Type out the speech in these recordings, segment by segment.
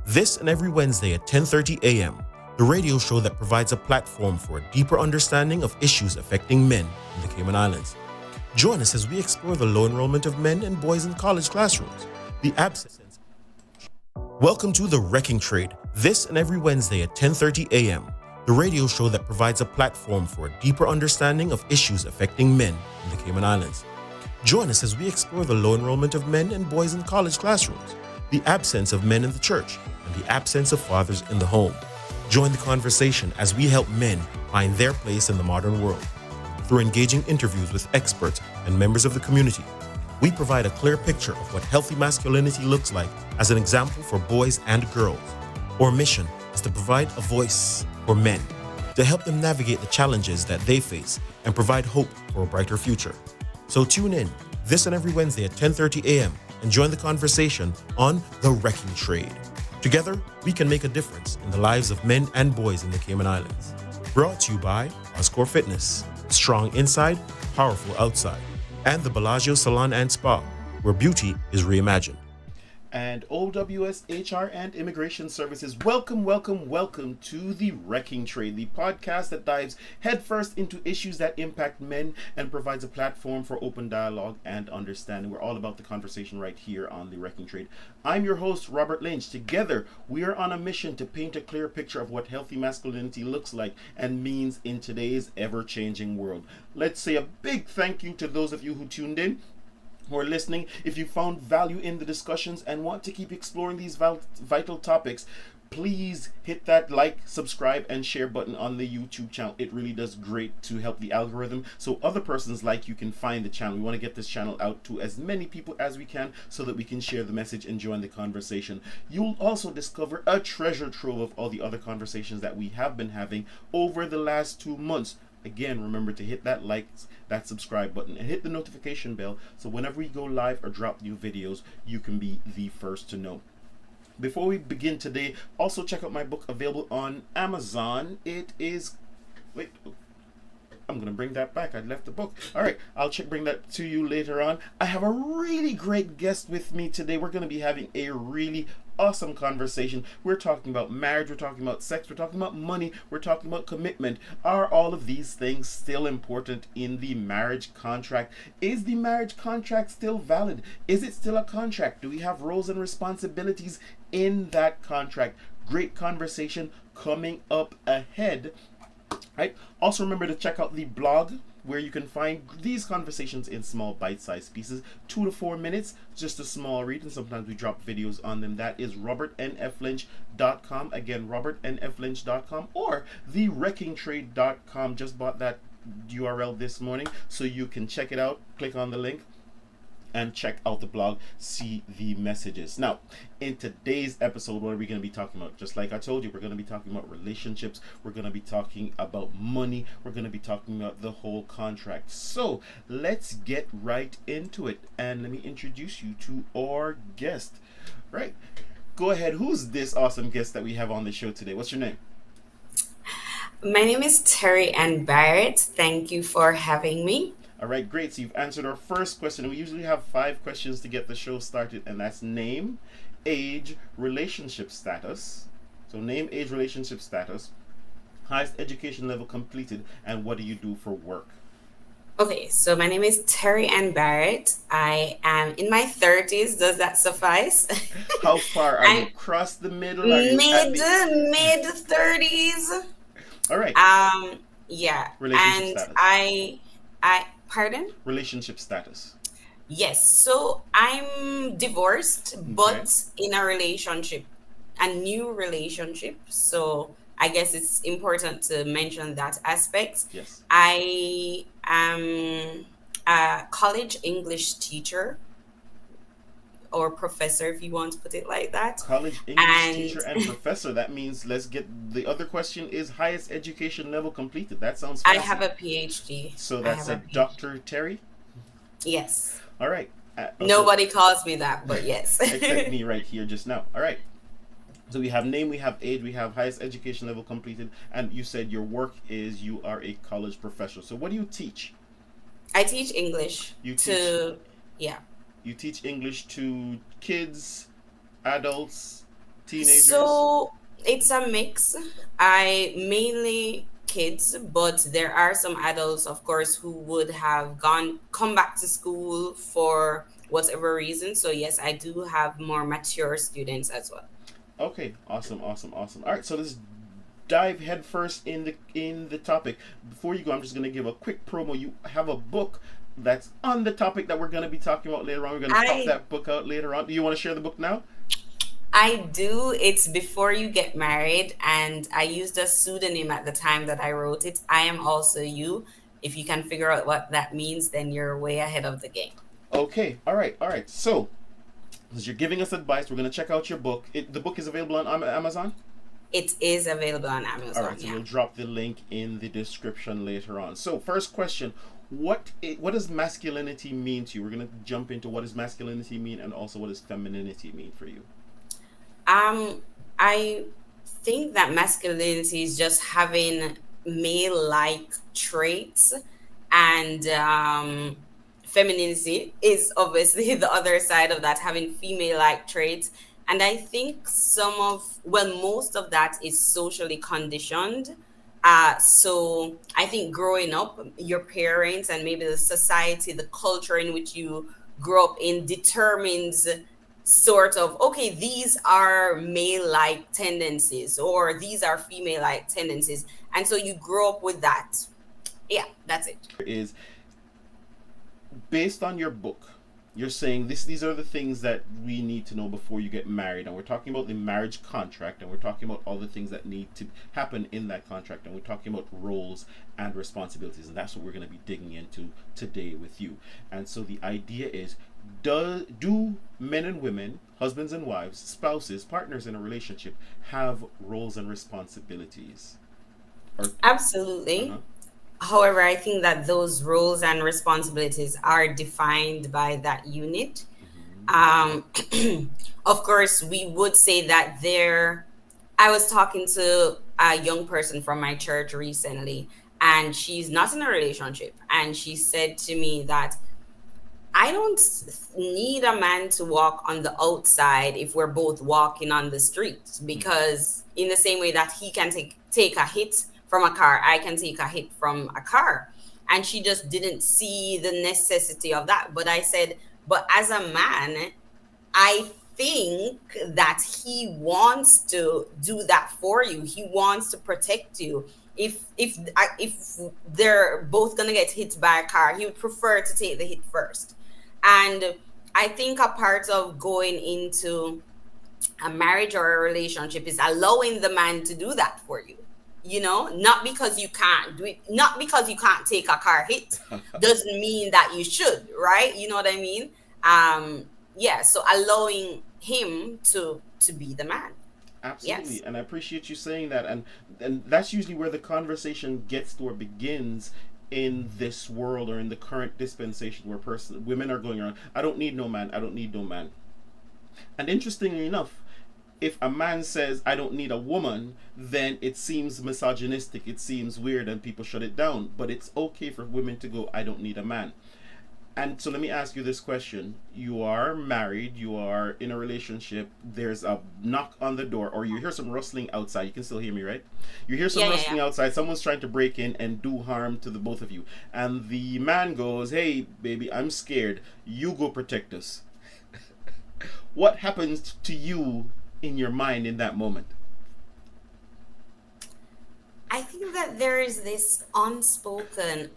This and every Wednesday at 10:30 a.m., the radio show that provides a platform for a deeper understanding of issues affecting men in the Cayman Islands. Join us as we explore the low enrollment of men and boys in college classrooms, the absence. Welcome to The Wrecking Trade, this and every Wednesday at 10:30 a.m., the radio show that provides a platform for a deeper understanding of issues affecting men in the Cayman Islands. Join us as we explore the low enrollment of men and boys in college classrooms, the absence of men in the church, and the absence of fathers in the home. Join the conversation as we help men find their place in the modern world. Through engaging interviews with experts and members of the community, we provide a clear picture of what healthy masculinity looks like as an example for boys and girls. Our mission is to provide a voice for men, to help them navigate the challenges that they face and provide hope for a brighter future. So tune in this and every Wednesday at 10:30 a.m. and join the conversation on The Wrecking Trade. Together, we can make a difference in the lives of men and boys in the Cayman Islands. Brought to you by Oscore Fitness, strong inside, powerful outside, and the Bellagio Salon and Spa, where beauty is reimagined. And OWS HR and Immigration Services, welcome to The Wrecking Trade, the podcast that dives headfirst into issues that impact men and provides a platform for open dialogue and understanding. We're all about the conversation right here on The Wrecking Trade. I'm your host, Robert Lynch. Together, we are on a mission to paint a clear picture of what healthy masculinity looks like and means in today's ever-changing world. Let's say a big thank you to those of you who tuned in, who are listening. If you found value in the discussions and want to keep exploring these vital topics, please hit that like, subscribe, and share button on the YouTube channel. It really does great to help the algorithm so other persons like you can find the channel. We want to get this channel out to as many people as we can so that we can share the message and join the conversation. You'll also discover a treasure trove of all the other conversations that we have been having over the last 2 months. Again, remember to hit that like, that subscribe button, and hit the notification bell so whenever we go live or drop new videos, you can be the first to know. Before we begin today, also check out my book available on Amazon. It is... Wait, I'm going to bring that back. I left the book. All right, I'll bring that to you later on. I have a really great guest with me today. We're going to be having a really awesome conversation. We're talking about marriage, we're talking about sex, we're talking about money, we're talking about commitment. Are all of these things still important in the marriage contract? Is the marriage contract still valid? Is it still a contract? Do we have roles and responsibilities in that contract? Great conversation coming up ahead. Right. Also remember to check out the blog where you can find these conversations in small bite-sized pieces, 2 to 4 minutes, just a small read, and sometimes we drop videos on them. That is robertnflynch.com. Again, robertnflynch.com or thewreckingtrade.com. Just bought that URL this morning, so you can check it out. Click on the link and check out the blog, see the messages. Now, in today's episode, what are we going to be talking about? Just like I told you, we're going to be talking about relationships, we're going to be talking about money, we're going to be talking about the whole contract. So, let's get right into it, and let me introduce you to our guest. Right, go ahead. Who's this awesome guest that we have on the show today? What's your name? My name is Terry Ann Barrett. Thank you for having me. All right, great. So you've answered our first question. We usually have 5 questions to get the show started, and that's name, age, relationship status. So name, age, relationship status, highest education level completed, and what do you do for work? Okay, so my name is Terry Ann Barrett. I am in my 30s. Does that suffice? How far are you? Across the middle? Are you mid 30s. All right. Yeah. Relationship and status. I pardon? Relationship status. Yes. So I'm divorced, but in a relationship, a new relationship. So I guess it's important to mention that aspect. Yes. I am a college English teacher or professor, if you want to put it like that. College English teacher and professor. That means, let's get the other question is highest education level completed. That sounds fancy. I have a PhD. So that's a Dr. Terry? Yes. All right. Nobody calls me that, but yes. Except me right here just now. All right. So we have name, we have age, we have highest education level completed, and you said your work is you are a college professor. So what do you teach? I teach English. You teach English to kids, adults, Teenagers? So it's a mix. I mainly kids, but there are some adults, of course, who would have come back to school for whatever reason. So yes, I do have more mature students as well. Okay, awesome, awesome, awesome. All right, so let's dive headfirst in the topic. Before you go, I'm just gonna give a quick promo. You have a book that's on the topic that we're gonna be talking about later on. We're gonna pop I that book out later on. Do you want to share the book now? I do. It's Before You Get Married, and I used a pseudonym at the time that I wrote it. I am also you. If you can figure out what that means, then you're way ahead of the game. Okay, all right, all right. So, as you're giving us advice, we're gonna check out your book. The book is available on Amazon. It is available on All Amazon, right, so yeah. we'll drop the link in the description later on. So, first question: what does masculinity mean to you? We're gonna jump into what does masculinity mean, and also what does femininity mean for you. I think that masculinity is just having male-like traits, and femininity is obviously the other side of that, having female-like traits. And I think most of that is socially conditioned. So I think growing up, your parents and maybe the society, the culture in which you grow up in determines sort of, okay, these are male like tendencies or these are female like tendencies. And so you grow up with that. Yeah, that's it. Is based on your book, you're saying these are the things that we need to know before you get married, and we're talking about the marriage contract, and we're talking about all the things that need to happen in that contract, and we're talking about roles and responsibilities, and that's what we're going to be digging into today with you. And so the idea is, do men and women, husbands and wives, spouses, partners in a relationship have roles and responsibilities? Or Absolutely. uh-huh. However, I think that those roles and responsibilities are defined by that unit. Mm-hmm. Um, of course, we would say that I was talking to a young person from my church recently, and she's not in a relationship. And she said to me that I don't need a man to walk on the outside if we're both walking on the street, because in the same way that he can take a hit from a car, I can take a hit from a car. And she just didn't see the necessity of that. But I said, but as a man, I think that he wants to do that for you. He wants to protect you. If they're both gonna get hit by a car, he would prefer to take the hit first. And I think a part of going into a marriage or a relationship is allowing the man to do that for you. Not because you can't do it, not because you can't take a car hit, doesn't mean that you should, right? You know what I mean? Yeah, so allowing him to be the man. Absolutely, Yes. and I appreciate you saying that, and that's usually where the conversation gets to or begins in this world or in the current dispensation where women are going around. I don't need no man. I don't need no man. And interestingly enough, if a man says I don't need a woman, then it seems misogynistic. It seems weird, and people shut it down. But it's okay for women to go, I don't need a man. And so let me ask you this question. You are married, you are in a relationship, there's a knock on the door, or you hear some rustling outside. You can still hear me, right? You hear some Yeah, yeah, rustling yeah. outside, someone's trying to break in and do harm to the both of you. And the man goes, hey, baby, I'm scared. You go protect us. What happens to you in your mind in that moment? I think that there is this unspoken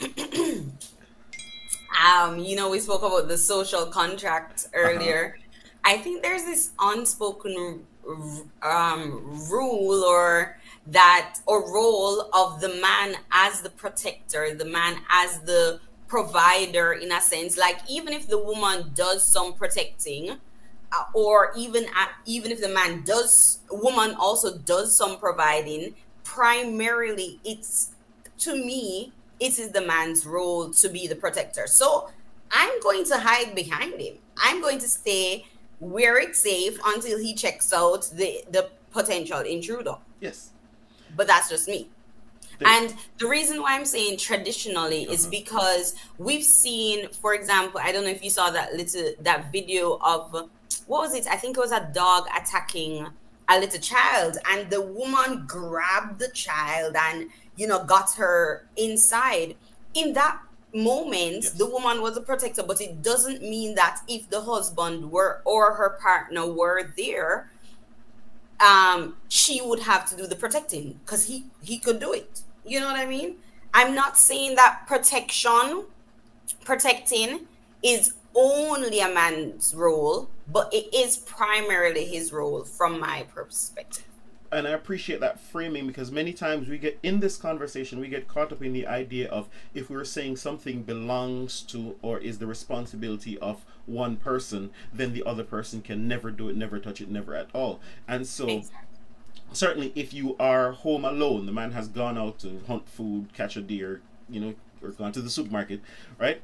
we spoke about the social contract Uh-huh. earlier. I think there's this unspoken rule or role of the man as the protector, the man as the provider, in a sense. Like, even if the woman does some protecting, or even if the woman also does some providing, primarily it's, to me, it is the man's role to be the protector. So I'm going to hide behind him. I'm going to stay where it's safe until he checks out the potential intruder. Yes. But that's just me. The, And the reason why I'm saying traditionally is uh-huh. because we've seen, for example, I don't know if you saw that video of, what was it? I think it was a dog attacking a little child, and the woman grabbed the child and, got her inside. In that moment, Yes. the woman was a protector, but it doesn't mean that if the husband were or her partner were there, she would have to do the protecting, because he could do it. You know what I mean? I'm not saying that protecting is only a man's role, but it is primarily his role from my perspective. And I appreciate that framing, because many times we get in this conversation, we get caught up in the idea of, if we're saying something belongs to or is the responsibility of one person, then the other person can never do it, never touch it, never at all. And so Exactly. certainly if you are home alone, the man has gone out to hunt food, catch a deer, or gone to the supermarket, right?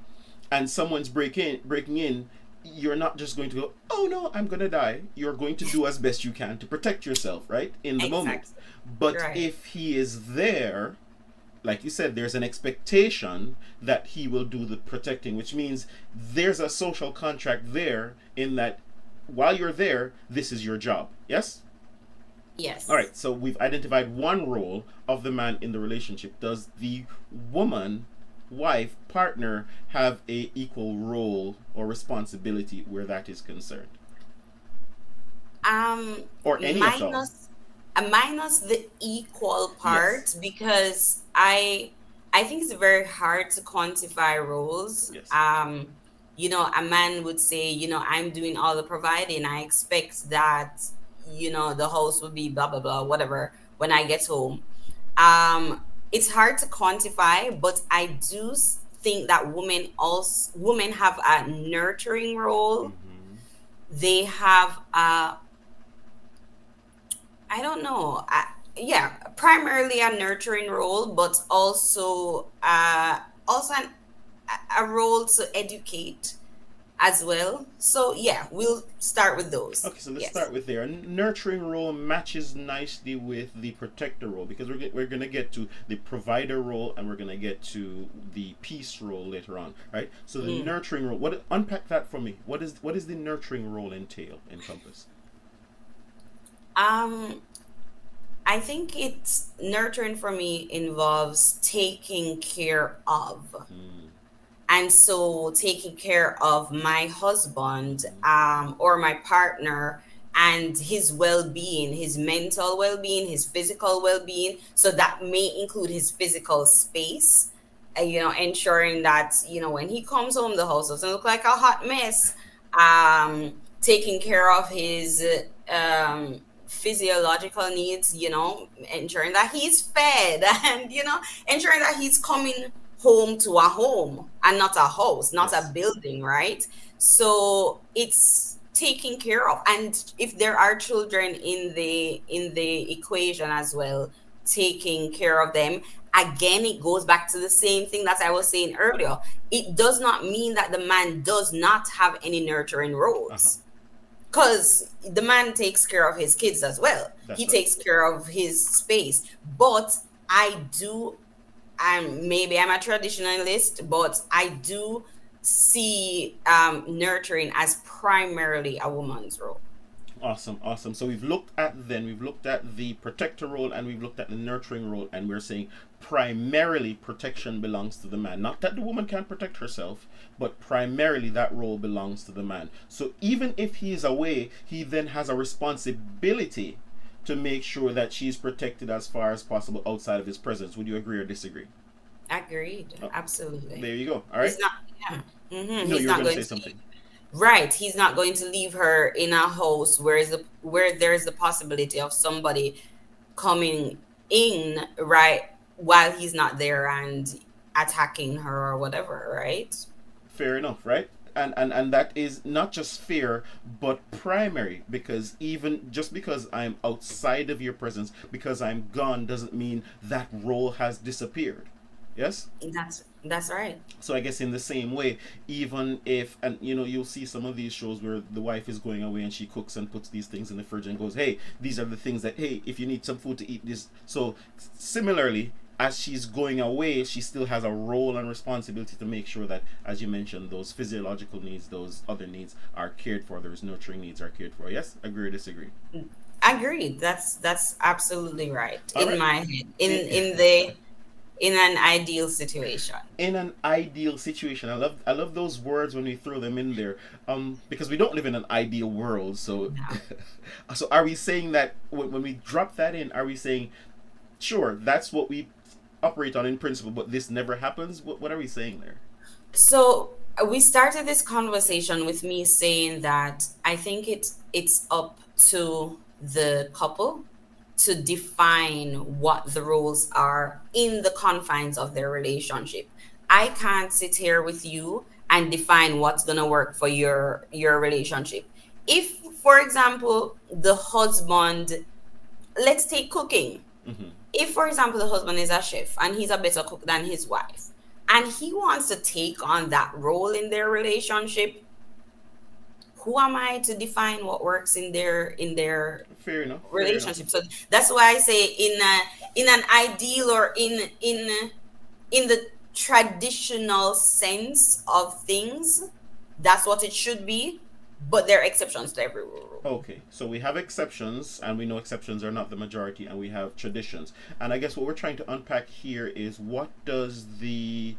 And someone's breaking in, you're not just going to go, oh no, I'm gonna die. You're going to do as best you can to protect yourself, right? In the moment. Exactly. But Right. if he is there, like you said, there's an expectation that he will do the protecting, which means there's a social contract there, in that while you're there, this is your job. Yes? Yes. All right, so we've identified one role of the man in the relationship. Does the woman, wife, partner have a equal role or responsibility where that is concerned? Um, Or any at all? minus the equal part, Yes. because I think it's very hard to quantify roles. Yes. A man would say, I'm doing all the providing. I expect that, the house will be blah blah blah, whatever, when I get home. It's hard to quantify, but I do think that women have a nurturing role. Mm-hmm. They have a, I don't know. Yeah, primarily a nurturing role, but also a role to educate as well. So yeah, we'll start with those. Okay, so let's Yes. start with there. A nurturing role matches nicely with the protector role, because we're going to get to the provider role, and we're going to get to the peace role later on, right? So the Mm. nurturing role, unpack that for me. What is the nurturing role encompass? Um, I think it's nurturing for me involves taking care of. Mm, And so taking care of my husband, mm, or my partner, and his well-being, his mental well-being, his physical well-being. So that may include his physical space, ensuring that, when he comes home, the house doesn't look like a hot mess. Taking care of his physiological needs, ensuring that he's fed and, ensuring that he's coming home to a home and not a house, not a yes. building, right? So it's taking care of. And if there are children in the equation as well, taking care of them. Again, it goes back to the same thing that I was saying earlier. It does not mean that the man does not have any nurturing Uh-huh. roles, because the man takes care of his kids as well. He That's right. takes care of his space. But I do, maybe I'm a traditionalist, but I do see nurturing as primarily a woman's role. Awesome, awesome. So we've looked at the protector role, and we've looked at the nurturing role, and we're saying primarily protection belongs to the man. Not that the woman can't protect herself, but primarily that role belongs to the man. So even if he is away, he then has a responsibility to make sure that she's protected as far as possible outside of his presence. Would you agree or disagree? Agreed. Oh, Absolutely. there you go. All right. He's not. Yeah. No, He's you were not going to going say to leave. something. Right. He's not going to leave her in a house where there's the possibility of somebody coming in, right, while he's not there and attacking her or whatever, right? Fair enough, right? And that is not just fair, but primary, because even just because I'm outside of your presence, because I'm gone, doesn't mean that role has disappeared. Yes. That's right. So I guess in the same way, even if, and you'll see some of these shows where the wife is going away and she cooks and puts these things in the fridge and goes, hey, these are the things that, hey, if you need some food to eat this. So similarly, as she's going away, she still has a role and responsibility to make sure that, as you mentioned, those physiological needs, those other needs are cared for, those nurturing needs are cared for. Yes, agree or disagree? Agreed. That's absolutely right. All In right. my head. In an ideal situation. In an ideal situation, I love those words when we throw them in there, because we don't live in an ideal world. So, No. so are we saying that when we drop that in, are we saying, sure, that's what we operate on in principle, but this never happens? What are we saying there? So we started this conversation with me saying that I think it's up to the couple to define what the roles are in the confines of their relationship. I can't sit here with you and define what's gonna work for your relationship. If, for example, the husband, let's take cooking. Mm-hmm. If, for example, the husband is a chef and he's a better cook than his wife, and he wants to take on that role in their relationship, who am I to define what works in their Fair enough. Fair enough. relationship? So that's why I say in an ideal, or in the traditional sense of things, that's what it should be. But there are exceptions to every rule. Okay, so we have exceptions, and we know exceptions are not the majority, and we have traditions. And I guess what we're trying to unpack here is, what does the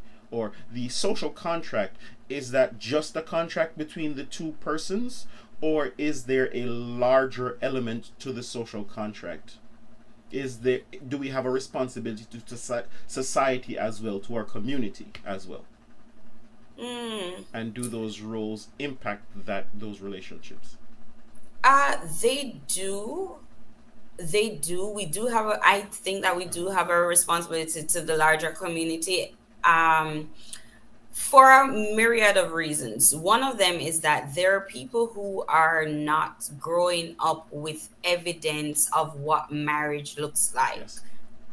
social contract, is that just a contract between the two persons, or is there a larger element to the social contract? Do we have a responsibility to society as well, to our community as well? Mm. And do those roles impact those relationships? They do. They do. We do have a, I think that we do have a responsibility to the larger community, um, for a myriad of reasons. One of them is that there are people who are not growing up with evidence of what marriage looks like. Yes.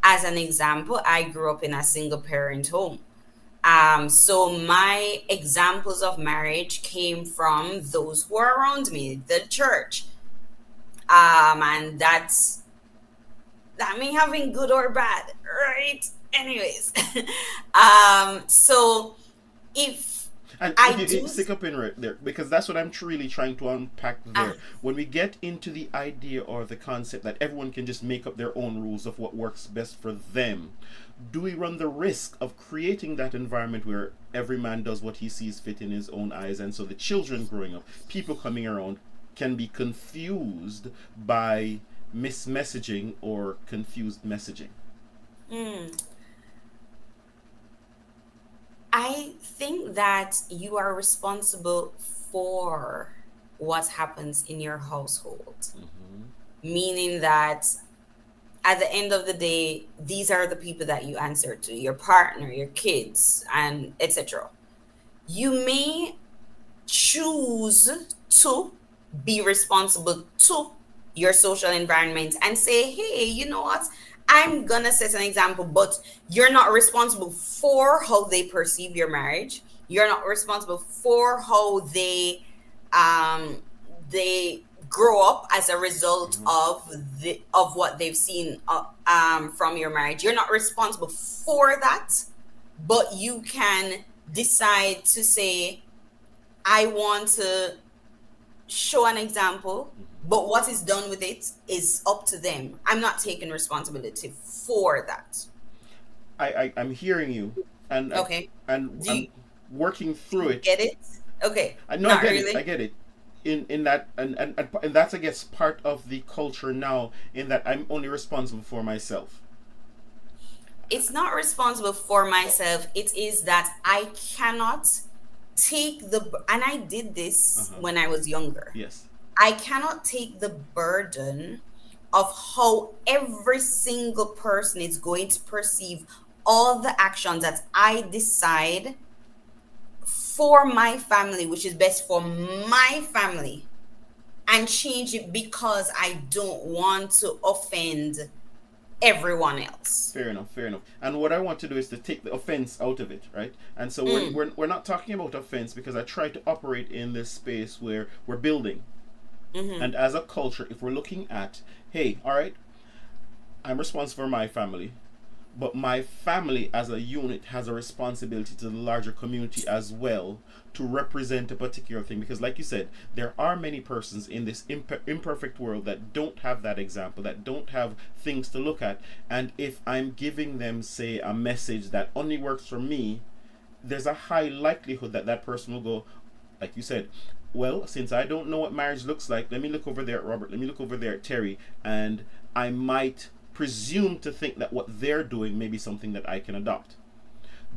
As an example, I grew up in a single parent home. So my examples of marriage came from those who are around me, the church. And that's, I mean, having good or bad, right? Anyways, so if And I if you do, stick up in right there, because that's what I'm really trying to unpack uh, there. When we get into the idea or the concept that everyone can just make up their own rules of what works best for them, do we run the risk of creating that environment where every man does what he sees fit in his own eyes, and so the children growing up, people coming around, can be confused by mismessaging or confused messaging? mm, I think that you are responsible for what happens in your household, Mm-hmm. meaning that at the end of the day, these are the people that you answer to: your partner, your kids, and etc. You may choose to be responsible to your social environment and say, hey, you know what? I'm gonna set an example, but you're not responsible for how they perceive your marriage. You're not responsible for how um they grow up as a result Mm-hmm. of what they've seen from your marriage. You're not responsible for that, but you can decide to say, I want to show an example, but what is done with it is up to them. I'm not taking responsibility for that. I'm hearing you, and Okay. Do I'm you working through it. get it? Okay. I know, I Not get it. I really. get it. In that, and that's, I guess, part of the culture now. In that, I'm only responsible for myself. It's not responsible for myself. It is that I cannot take and I did Uh this huh. when I was younger. Yes. I cannot take the burden of how every single person is going to perceive all the actions that I decide for my family, which is best for my family, and change it because I don't want to offend everyone else. Fair enough. Fair enough. And what I want to do is to take the offense out of it, right? And so Mm, we're not talking about offense, because I try to operate in this space where we're building. mm-hmm, And as a culture, if we're looking at, hey, all right, I'm responsible for my family, but my family as a unit has a responsibility to the larger community as well to represent a particular thing, because like you said, there are many persons in this imperfect world that don't have that example, that don't have things to look at. And if I'm giving them, say, a message that only works for me, there's a high likelihood that that person will go, like you said, well, since I don't know what marriage looks like, let me look over there at Robert, let me look over there at Terry, and I might presume to think that what they're doing may be something that I can adopt.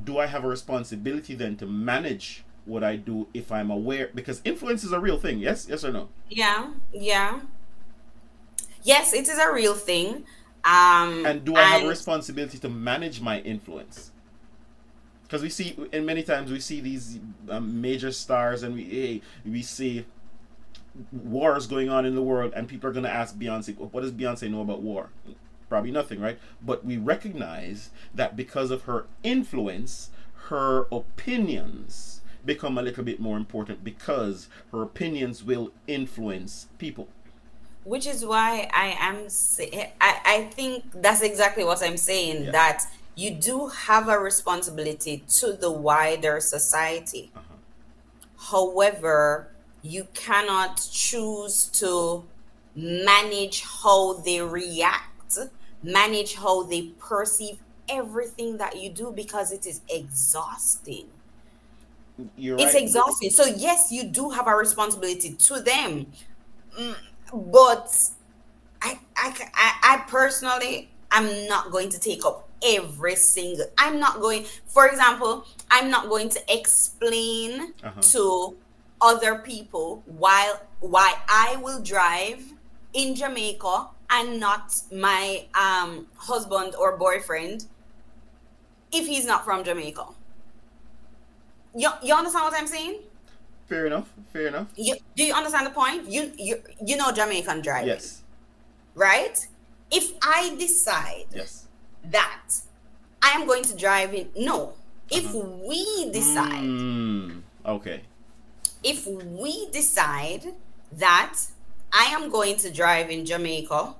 Do I have a responsibility then to manage what I do if I'm aware? Because influence is a real thing, yes? Yes or no? Yeah, yeah. Yes, it is a real thing. And do I have a And responsibility to manage my influence? Because we see, and many times we see these major stars, and we see wars going on in the world, and people are going to ask Beyonce, what does Beyonce know about war? Probably nothing, right? But we recognize that because of her influence, her opinions become a little bit more important, because her opinions will influence people. which is why I think that's exactly what I'm saying, Yeah. that you do have a responsibility to the wider society. Uh-huh. However, you cannot choose to manage how they react, manage how they perceive everything that you do, because it is exhausting. You're It's right. exhausting. So yes, you do have a responsibility to them. Mm, but I personally, I'm not going to take up every single. I'm not going. For example, I'm not going to explain Uh-huh. to other people why I will drive in Jamaica and not my husband or boyfriend if he's not from Jamaica. You understand what I'm saying? Fair enough. Fair enough. Do you understand the point? You know Jamaican driving, Yes. right? If I decide Yes. that I am going to drive in, no. If Uh-huh. we decide, Okay. if we decide that I am going to drive in Jamaica,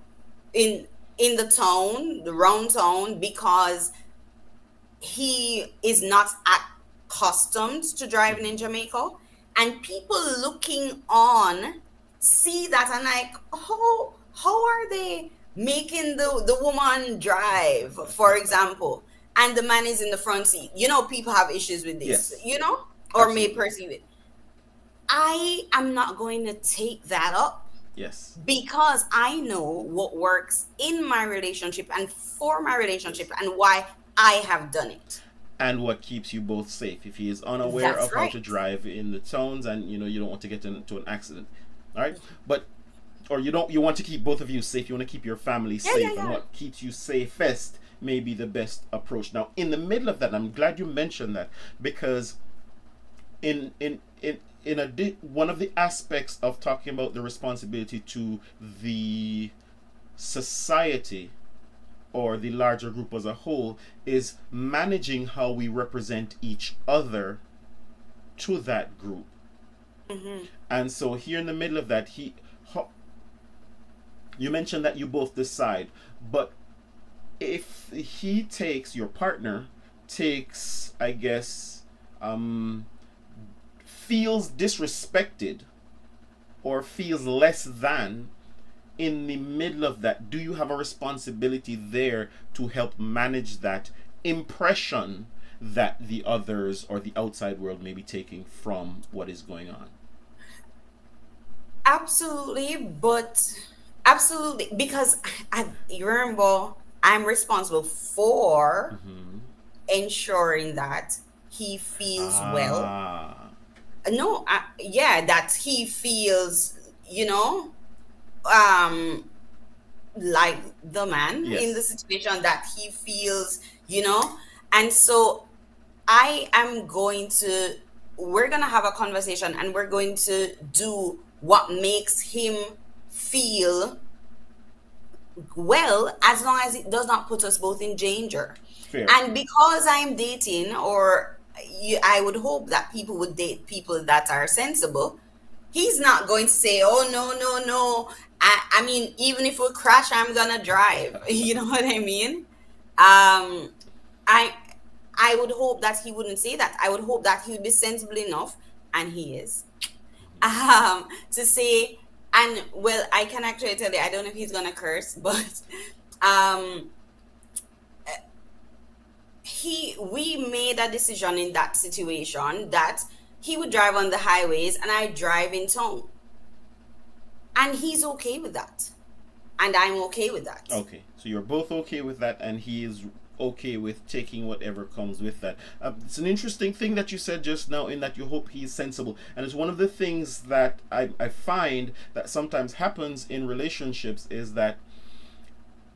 in the town, the round town, because he is not accustomed to driving in Jamaica, and people looking on see that and like, how are they making the woman drive, for example, and the man is in the front seat? People have issues with this, Yes. or may Absolutely. perceive it. I am not going to take that up, Yes. because I know what works in my relationship and for my relationship and why I have done it. And what keeps you both safe. If he is unaware That's of how to right. drive in the towns, and you don't want to get into an accident, all right? But or you want to keep both of you safe. You want to keep your family Yeah, yeah, safe, and yeah. what keeps you safest may be the best approach. Now, in the middle of that, I'm glad you mentioned that, because one of the aspects of talking about the responsibility to the society or the larger group as a whole is managing how we represent each other to that group. Hmm. And so here in the middle of that, you mentioned that you both decide, but if your partner takes, I guess, feels disrespected or feels less than in the middle of that, do you have a responsibility there to help manage that impression that the others or the outside world may be taking from what is going on? Absolutely, but absolutely, because you remember, I'm responsible for Mm-hmm. ensuring that he feels well. Ah, No, yeah, that he feels, um, like the man in the yes. situation, that he feels, and so I am going to, we're going to have a conversation, and we're going to do what makes him feel well, as long as it does not put us both in danger. Fair. And because I'm dating, or I would hope that people would date people that are sensible, he's not going to say, oh, no, no, no. I mean, even if we crash, I'm going to drive. You know what I mean? Um, I I would hope that he wouldn't say that. I would hope that he would be sensible enough, and he is, to say, and well, I can actually tell you, I don't know if he's gonna curse, but um, we made a decision in that situation that he would drive on the highways and I drive in town, and he's okay with that, and I'm okay with that. Okay, so you're both okay with that, and he is okay with taking whatever comes with that. It's an interesting thing that you said just now, in that you hope he's sensible, and it's one of the things that I find that sometimes happens in relationships, is that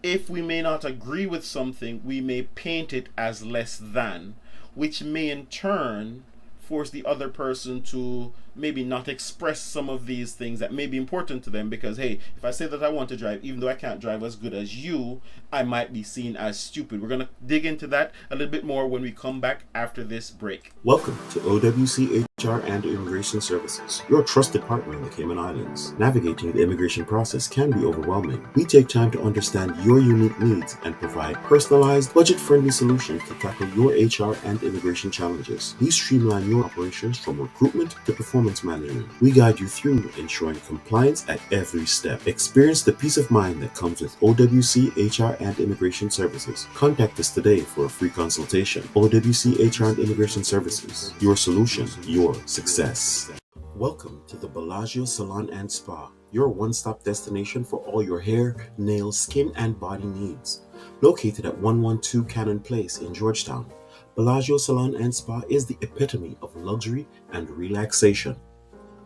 if we may not agree with something, we may paint it as less than, which may in turn force the other person to maybe not express some of these things that may be important to them, because hey, if I say that I want to drive, even though I can't drive as good as you, I might be seen as stupid. We're going to dig into that a little bit more when we come back after this break. Welcome to OWC HR and Immigration Services, your trusted partner in the Cayman Islands. Navigating the immigration process can be overwhelming. We take time to understand your unique needs and provide personalized, budget-friendly solutions to tackle your HR and immigration challenges. We streamline your operations from recruitment to performance management. We guide you through ensuring compliance at every step. Experience the peace of mind that comes with OWC HR and Immigration Services. Contact us today for a free consultation. OWC HR and Immigration Services. Your solution, your success. Welcome to the Bellagio Salon and Spa, your one-stop destination for all your hair, nails, skin, and body needs. Located at 112 Cannon Place in Georgetown, Bellagio Salon and Spa is the epitome of luxury and relaxation.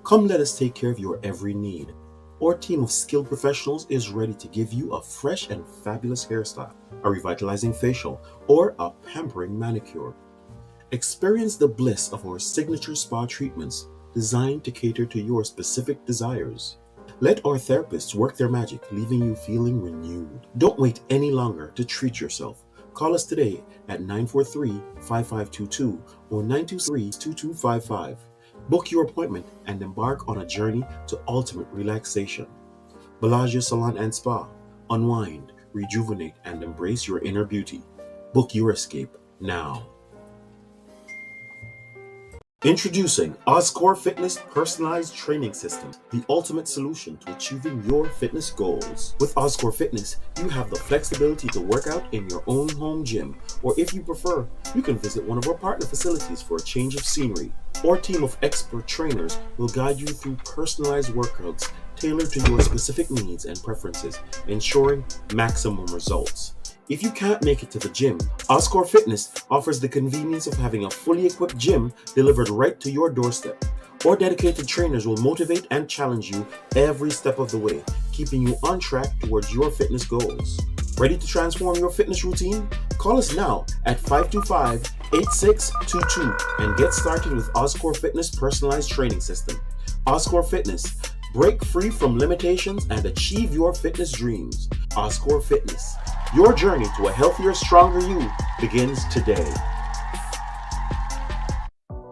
Come let us take care of your every need. Our team of skilled professionals is ready to give you a fresh and fabulous hairstyle, a revitalizing facial, or a pampering manicure. Experience the bliss of our signature spa treatments designed to cater to your specific desires. Let our therapists work their magic, leaving you feeling renewed. Don't wait any longer to treat yourself. Call us today at 943-5522 or 923-2255. Book your appointment and embark on a journey to ultimate relaxation. Bellagio Salon and Spa. Unwind, rejuvenate, and embrace your inner beauty. Book your escape now. Introducing Oscore Fitness Personalized Training System, the ultimate solution to achieving your fitness goals. With Oscore Fitness, you have the flexibility to work out in your own home gym, or if you prefer, you can visit one of our partner facilities for a change of scenery. Our team of expert trainers will guide you through personalized workouts tailored to your specific needs and preferences, ensuring maximum results. If you can't make it to the gym, Oscore Fitness offers the convenience of having a fully equipped gym delivered right to your doorstep. Our dedicated trainers will motivate and challenge you every step of the way, keeping you on track towards your fitness goals. Ready to transform your fitness routine? Call us now at 525-8622 and get started with Oscore Fitness Personalized Training System. Oscore Fitness. Break free from limitations and achieve your fitness dreams. Oscore Fitness. Your journey to a healthier, stronger you begins today.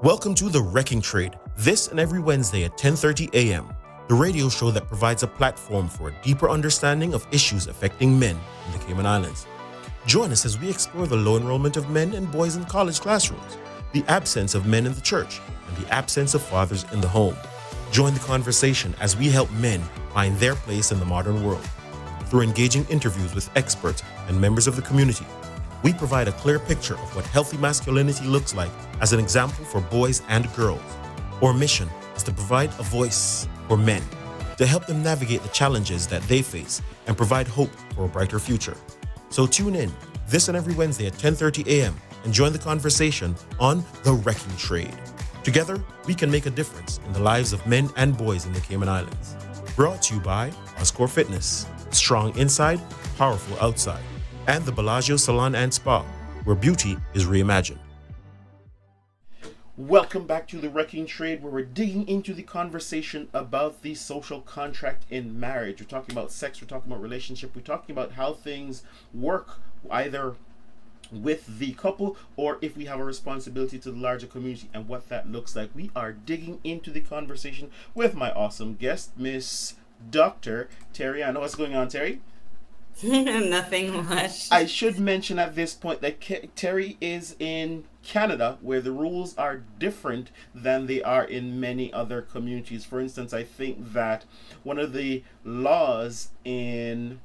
Welcome to The Wrecking Trade, this and every Wednesday at 10:30 a.m., the radio show that provides a platform for a deeper understanding of issues affecting men in the Cayman Islands. Join us as we explore the low enrollment of men and boys in college classrooms, the absence of men in the church, and the absence of fathers in the home. Join the conversation as we help men find their place in the modern world. Through engaging interviews with experts and members of the community, we provide a clear picture of what healthy masculinity looks like as an example for boys and girls. Our mission is to provide a voice for men, to help them navigate the challenges that they face and provide hope for a brighter future. So tune in this and every Wednesday at 10:30 a.m. and join the conversation on The Wrecking Trade. Together, we can make a difference in the lives of men and boys in the Cayman Islands. Brought to you by Oscore Fitness, strong inside, powerful outside, and the Bellagio Salon and Spa, where beauty is reimagined. Welcome back to The Wrecking Trade, where we're digging into the conversation about the social contract in marriage. We're talking about sex, we're talking about relationship, we're talking about how things work, either with the couple or if we have a responsibility to the larger community and what that looks like. We are digging into the conversation with my awesome guest, Miss Dr. Terry Anna. What's going on, Terry? Nothing much. I should mention at this point that Terry is in Canada, where the rules are different than they are in many other communities. For instance, I think that one of the laws in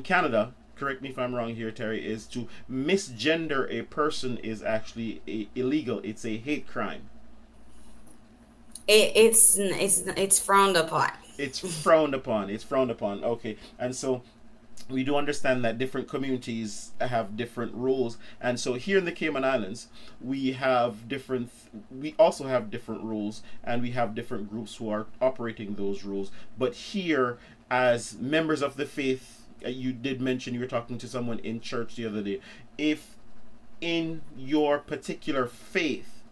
Canada, correct me if I'm wrong here, Terry, is to misgender a person is actually illegal. It's a hate crime. It's frowned upon. It's frowned upon. It's frowned upon. Okay, and so we do understand that different communities have different rules, and so here in the Cayman Islands we also have different rules, and we have different groups who are operating those rules. But here, as members of the faith, you did mention you were talking to someone in church the other day. If in your particular faith,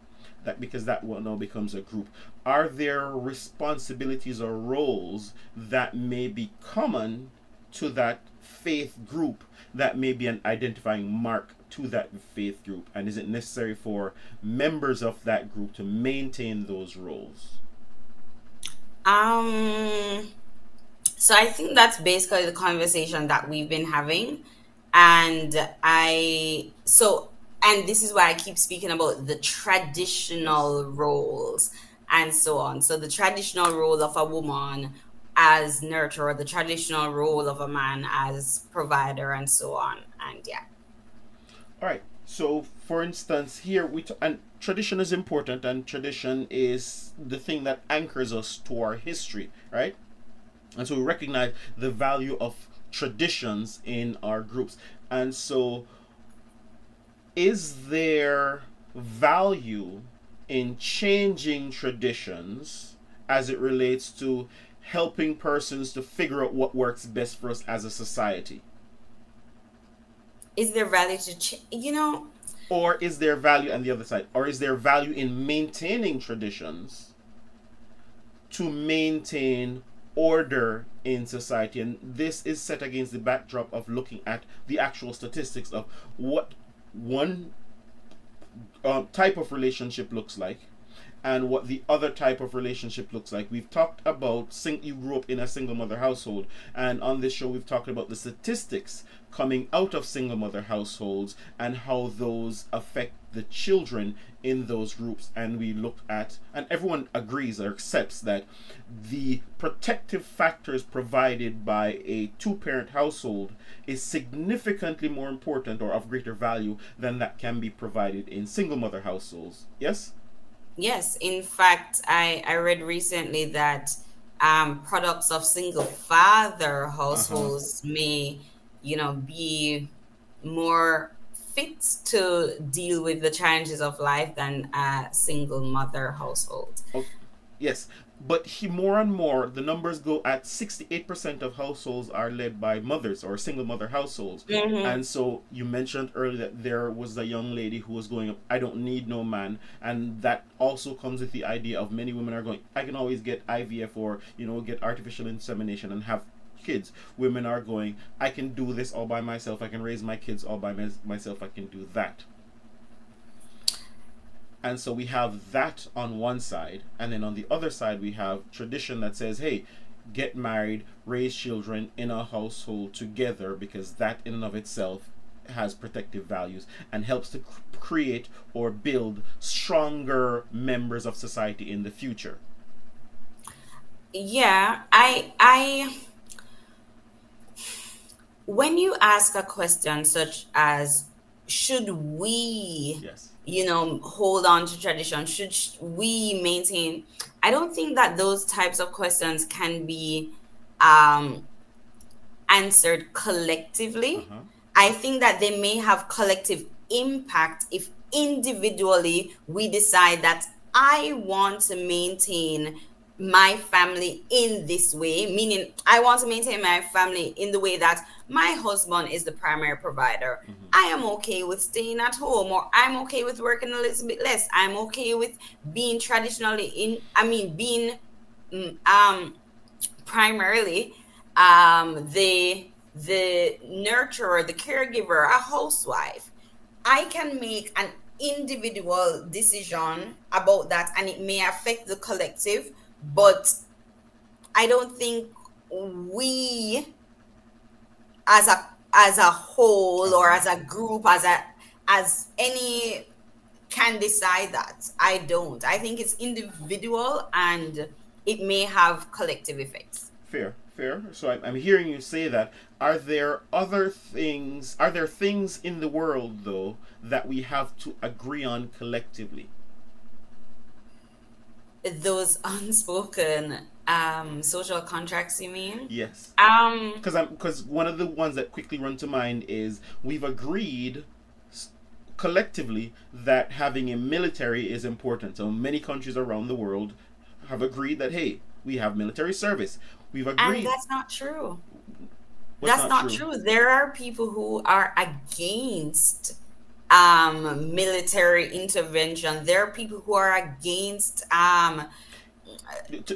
that because that one now becomes a group, are there responsibilities or roles that may be common to that faith group that may be an identifying mark to that faith group, and is it necessary for members of that group to maintain those roles? Um, so I think that's basically the conversation that we've been having. And and this is why I keep speaking about the Yes. traditional roles and so on. So the traditional role of a woman as nurturer, the traditional role of a man as provider, and so on. And yeah. All right. So, for instance, here and tradition is important, and tradition is the thing that anchors us to our history, right? And so we recognize the value of traditions in our groups. And so, is there value in changing traditions as it relates to helping persons to figure out what works best for us as a society? Is there value to, Or is there value on the other side? Or is there value in maintaining traditions to maintain order in society? And this is set against the backdrop of looking at the actual statistics of what one type of relationship looks like and what the other type of relationship looks like. We've talked about you grew up in a single mother household, and on this show we've talked about the statistics coming out of single mother households and how those affect the children in those groups. And we looked at, and everyone agrees or accepts that the protective factors provided by a two-parent household is significantly more important or of greater value than that can be provided in single mother households. Yes. Yes, in fact, I read recently that products of single father Uh-huh. households may, be more fit to deal with the challenges of life than a single mother household. Okay. Yes, but more and more the numbers go at 68% of households are led by mothers or single mother households. Hmm. And so you mentioned earlier that there was a young lady who was going up, I don't need no man, and that also comes with the idea of many women are going, I can always get IVF or get artificial insemination and have kids. Women are going, I can do this all by myself, I can raise my kids all by myself, I can do that. And so we have that on one side, and then on the other side we have tradition that says, hey, get married, raise children in a household together, because that in and of itself has protective values and helps to create or build stronger members of society in the future. Yeah, I when you ask a question such as, should we, Yes. hold on to tradition, should we maintain, I don't think that those types of questions can be um answered collectively. Uh-huh. I think that they may have collective impact if individually we decide that I want to maintain my family in this way, meaning I want to maintain my family in the way that my husband is the primary provider. Mm-hmm. I am okay with staying at home, or I'm okay with working a little bit less. I'm okay with being traditionally being mm, um primarily the nurturer, the caregiver, a housewife. I can make an individual decision about that, and it may affect the collective, but I don't think we as a as a whole or as a group, as any can decide that. I don't. I think it's individual and it may have collective effects. Fair, fair. So I'm hearing you say that. Are there other things? Are there things in the world though that we have to agree on collectively? Those unspoken social contracts, you mean? Yes. Um, Because one of the ones that quickly run to mind is we've agreed collectively that having a military is important. So many countries around the world have agreed that hey, we have military service. We've and agreed. that's not true. What's That's not not true? true. There are people who are against military intervention. There are people who are against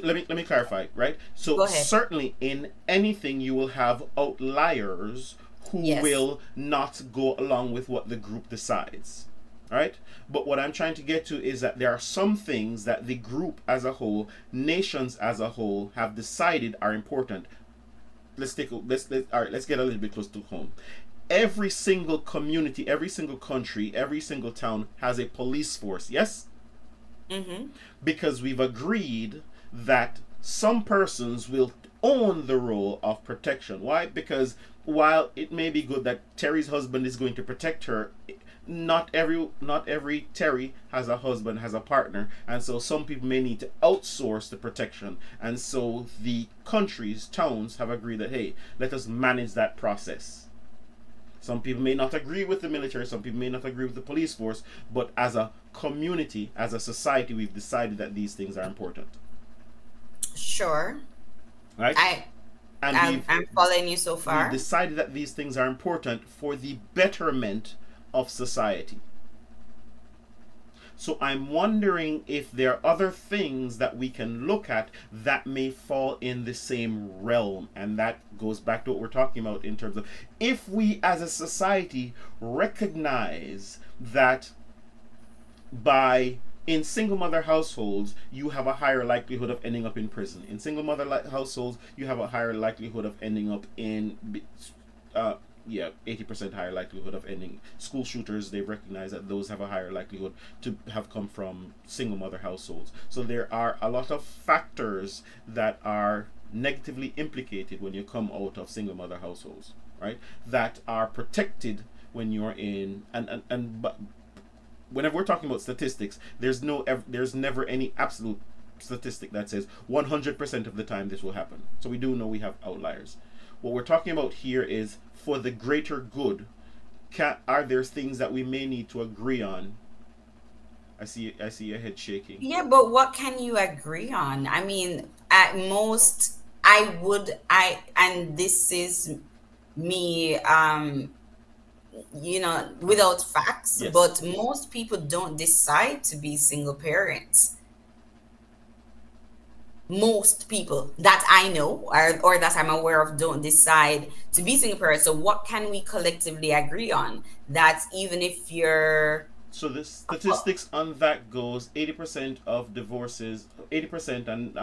Let me clarify, right? So go ahead. certainly in anything you will have outliers who Yes. will not go along with what the group decides. All right? But what I'm trying to get to is that there are some things that the group as a whole, nations as a whole have decided are important. All right, let's get a little bit close to home. Every single community, every single country, every single town has a police force. Yes? Mm-hmm. Because we've agreed that some persons will own the role of protection. Why? Because while it may be good that Terry's husband is going to protect her, not every Terry has a husband, has a partner, and so some people may need to outsource the protection. And so the countries, towns have agreed that hey, let us manage that process. Some people may not agree with the military, some people may not agree with the police force, but as a community, as a society, we've decided that these things are important. Sure. Right? I And I'm following you so we've far. decided that these things are important for the betterment of society. So I'm wondering if there are other things that we can look at that may fall in the same realm. And that goes back to what we're talking about in terms of if we as a society recognize that by in single mother households you have a higher likelihood of ending up in prison. In single mother households you have a higher likelihood of ending up in uh, yeah, 80% higher likelihood of ending school shooters. They recognize that those have a higher likelihood to have come from single mother households. So there are a lot of factors that are negatively implicated when you come out of single mother households, right? That are protected when you're in and but whenever we're talking about statistics, there's never any absolute statistic that says 100% of the time this will happen. So we do know we have outliers. What we're talking about here is for the greater good. Are there things that we may need to agree on? I see your head shaking. Yeah, but what can you agree on? I mean, at most, I would, and this is me, without facts, Yes. but most people don't decide to be single parents. Most people that I know or that I'm aware of don't decide to be single parents. So, what can we collectively agree on? That even if you're, So the statistics on that goes 80% of divorces, 80% and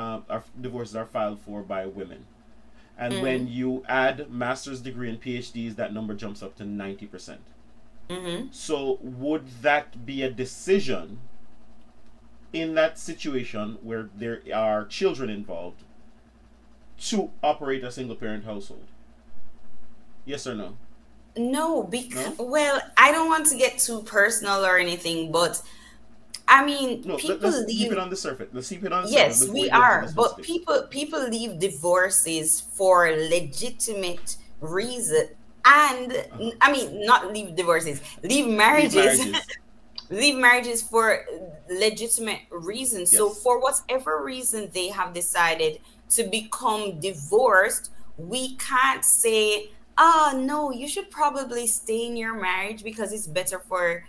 divorces are filed for by women. And when mm, you add master's degree and PhDs, that number jumps up to 90%. mm-hmm. So would that be a decision in that situation where there are children involved to operate a single parent household? Yes or no? No, No? well, I don't want to get too personal or anything, but I mean, No, people let's keep it leave. on the surface. Let's keep it on the surface Yes, before we we get into the are, but specifics. people leave divorces for legitimate reason, and Uh-huh. I mean, not leave divorces, leave Leave marriages, marriages. leave marriages for legitimate reasons. So, Yes. for whatever reason they have decided to become divorced, we can't say, "Oh no, you should probably stay in your marriage because it's better for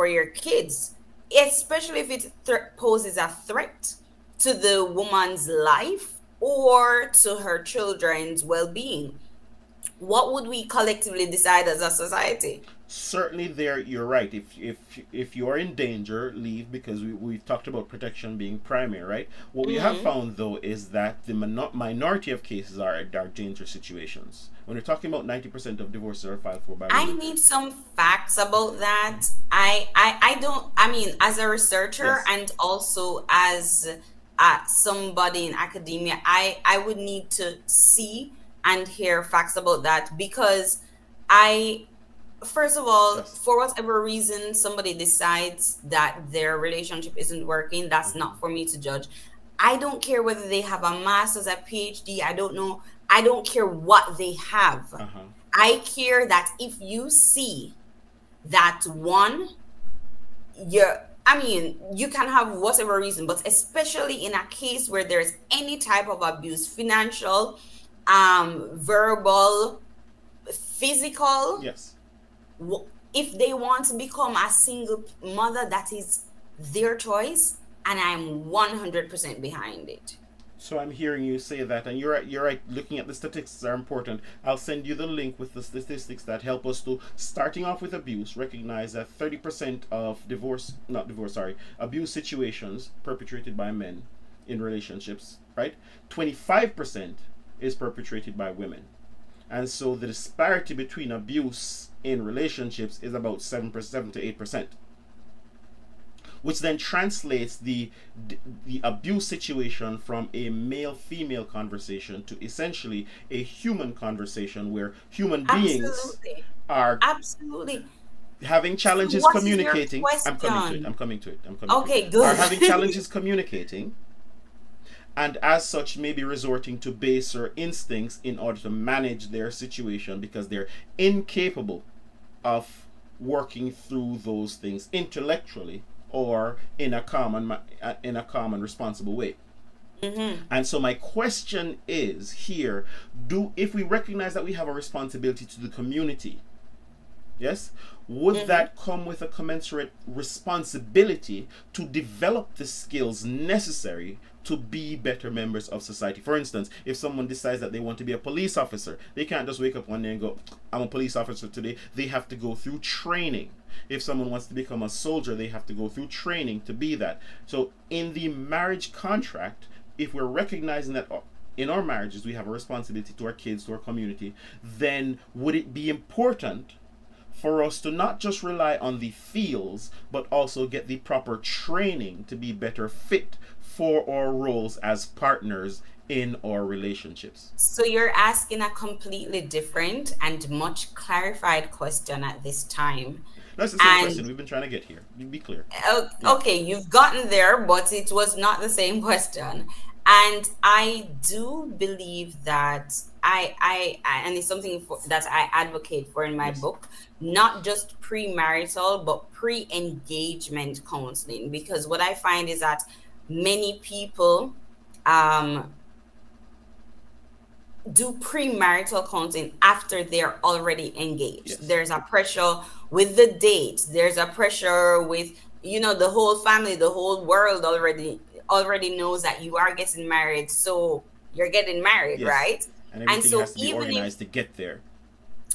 your kids," especially if it poses a threat to the woman's life or to her children's well-being. What would we collectively decide as a society? Certainly there you're right. If you are in danger, leave, because we've talked about protection being primary, right? What we have Mm-hmm. found though is that the minority of cases are danger situations, When we're talking about 90% of divorces are filed for by I women. need some facts about that. I don't, I mean, as a researcher Yes. and also as somebody in academia, I would need to see and hear facts about that because I, first of all, Yes. for whatever reason somebody decides that their relationship isn't working, that's not for me to judge. I don't care whether they have a master's, a PhD, I don't know. I don't care what they have. Uh-huh. I care that if you see that one, you're, I mean, you can have whatever reason, but especially in a case where there's any type of abuse, financial, verbal, physical, Yes. if they want to become a single mother, that is their choice, and I'm 100% behind it. So I'm hearing you say that, and you're right. You're right. Looking at the statistics are important. I'll send you the link with the statistics that help us to, starting off with abuse, recognize that 30% of abuse situations perpetrated by men in relationships, right? 25% is perpetrated by women, and so the disparity between abuse in relationships is about 7 to 8%, which then translates the abuse situation from a male female conversation to essentially a human conversation where human beings Absolutely. are Absolutely. having So challenges what is your communicating. I'm coming to it. question? I'm coming to it. I'm coming to it. Okay, Are good. having challenges communicating, and as such may be resorting to baser instincts in order to manage their situation because they're incapable of working through those things intellectually or in a calm and responsible way. Mm-hmm. And so my question is here, do if we recognize that we have a responsibility to the community, yes, would Mm-hmm. that come with a commensurate responsibility to develop the skills necessary to be better members of society? For instance, if someone decides that they want to be a police officer, they can't just wake up one day and go, I'm a police officer today. They have to go through training. If someone wants to become a soldier, they have to go through training to be that. So in the marriage contract, if we're recognizing that in our marriages we have a responsibility to our kids, to our community, then would it be important for us to not just rely on the feels, but also get the proper training to be better fit for our roles as partners in our relationships? So you're asking a completely different and much clarified question at this time. That's the same And question we've been trying to get here. Be clear. oh, Yeah. okay, you've gotten there, but it was not the same question. And I do believe that and it's something that I advocate for in my Yes. book, not just premarital, but pre-engagement counseling. Because what I find is that many people um, do premarital counseling after they're already engaged. Yes. There's a pressure with the date. There's a pressure with, the whole family, the whole world already knows that you are getting married, so you're getting married, Yes. right? And And everything so has to be even if organized to get there.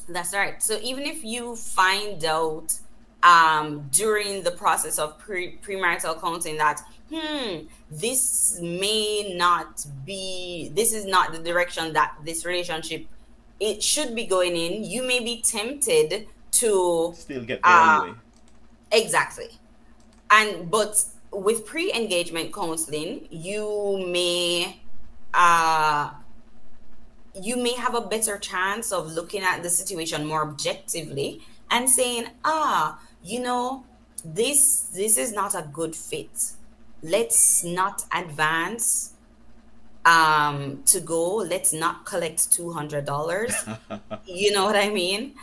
that's right. So even if you find out during the process of premarital counseling that this may not be, this is not the direction that this relationship it should be going in, you may be tempted to Still get there uh anyway. exactly. And but with pre-engagement counseling, uh you may have a better chance of looking at the situation more objectively and saying, this is not a good fit. Let's not advance to go. Let's not collect $200. You know what I mean?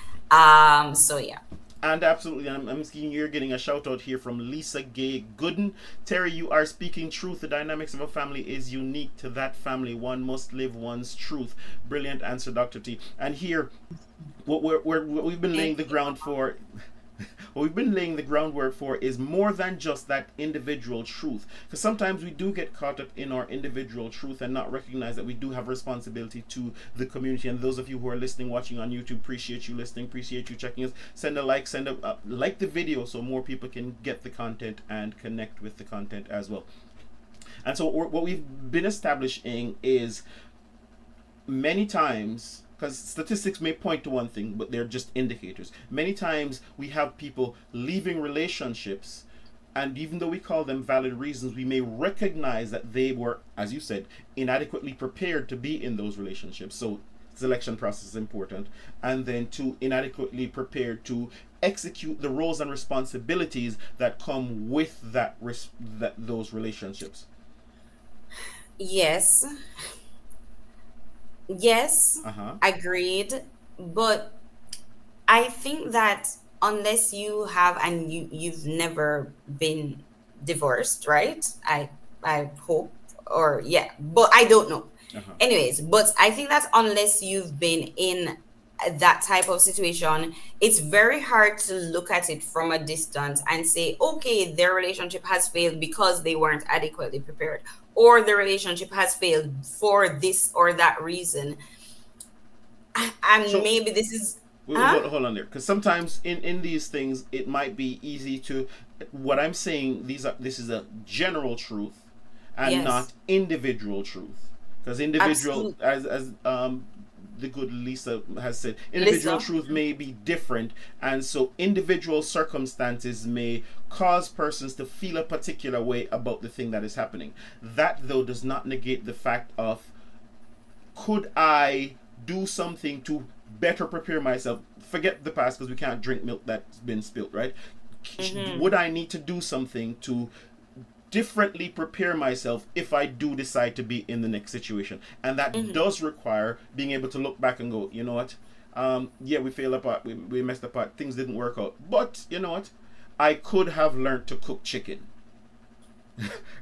So yeah. And absolutely, I'm seeing you're getting a shout out here from Lisa Gay Gooden. Terry, you are speaking truth. The dynamics of a family is unique to that family. One must live one's truth. Brilliant answer, Dr. T. And here, what we've been laying the ground for. What we've been laying the groundwork for is more than just that individual truth. Because sometimes we do get caught up in our individual truth and not recognize that we do have responsibility to the community. And those of you who are listening, watching on YouTube, appreciate you listening, appreciate you checking us. Send a like, like the video so more people can get the content and connect with the content as well. And so what we've been establishing is many times because statistics may point to one thing, but they're just indicators. Many times we have people leaving relationships, and even though we call them valid reasons, we may recognize that they were, as you said, inadequately prepared to be in those relationships. So selection process is important, and then to inadequately prepared to execute the roles and responsibilities that come with those relationships. Yes. Yes, Uh-huh. agreed. But I think that unless you have, and you've never been divorced, right? I hope, or yeah, but I don't know. Uh-huh. Anyways, but I think that unless you've been in that type of situation, it's very hard to look at it from a distance and say, okay, their relationship has failed because they weren't adequately prepared, or the relationship has failed for this or that reason. And So maybe this is, hold, huh? hold on there, because sometimes in these things it might be easy to, what I'm saying, this is a general truth and not Yes, individual truth, because individual, absolutely. as the good Lisa has said, individual Lisa. truth may be different, and so individual circumstances may cause persons to feel a particular way about the thing that is happening. That though does not negate the fact of, could I do something to better prepare myself? Forget the past, because we can't drink milk that's been spilt, right? Mm-hmm. Would I need to do something to differently prepare myself if I do decide to be in the next situation? And that Mm-hmm. does require being able to look back and go, you know what? Yeah, we failed apart, we messed apart, things didn't work out. But you know what? I could have learned to cook chicken.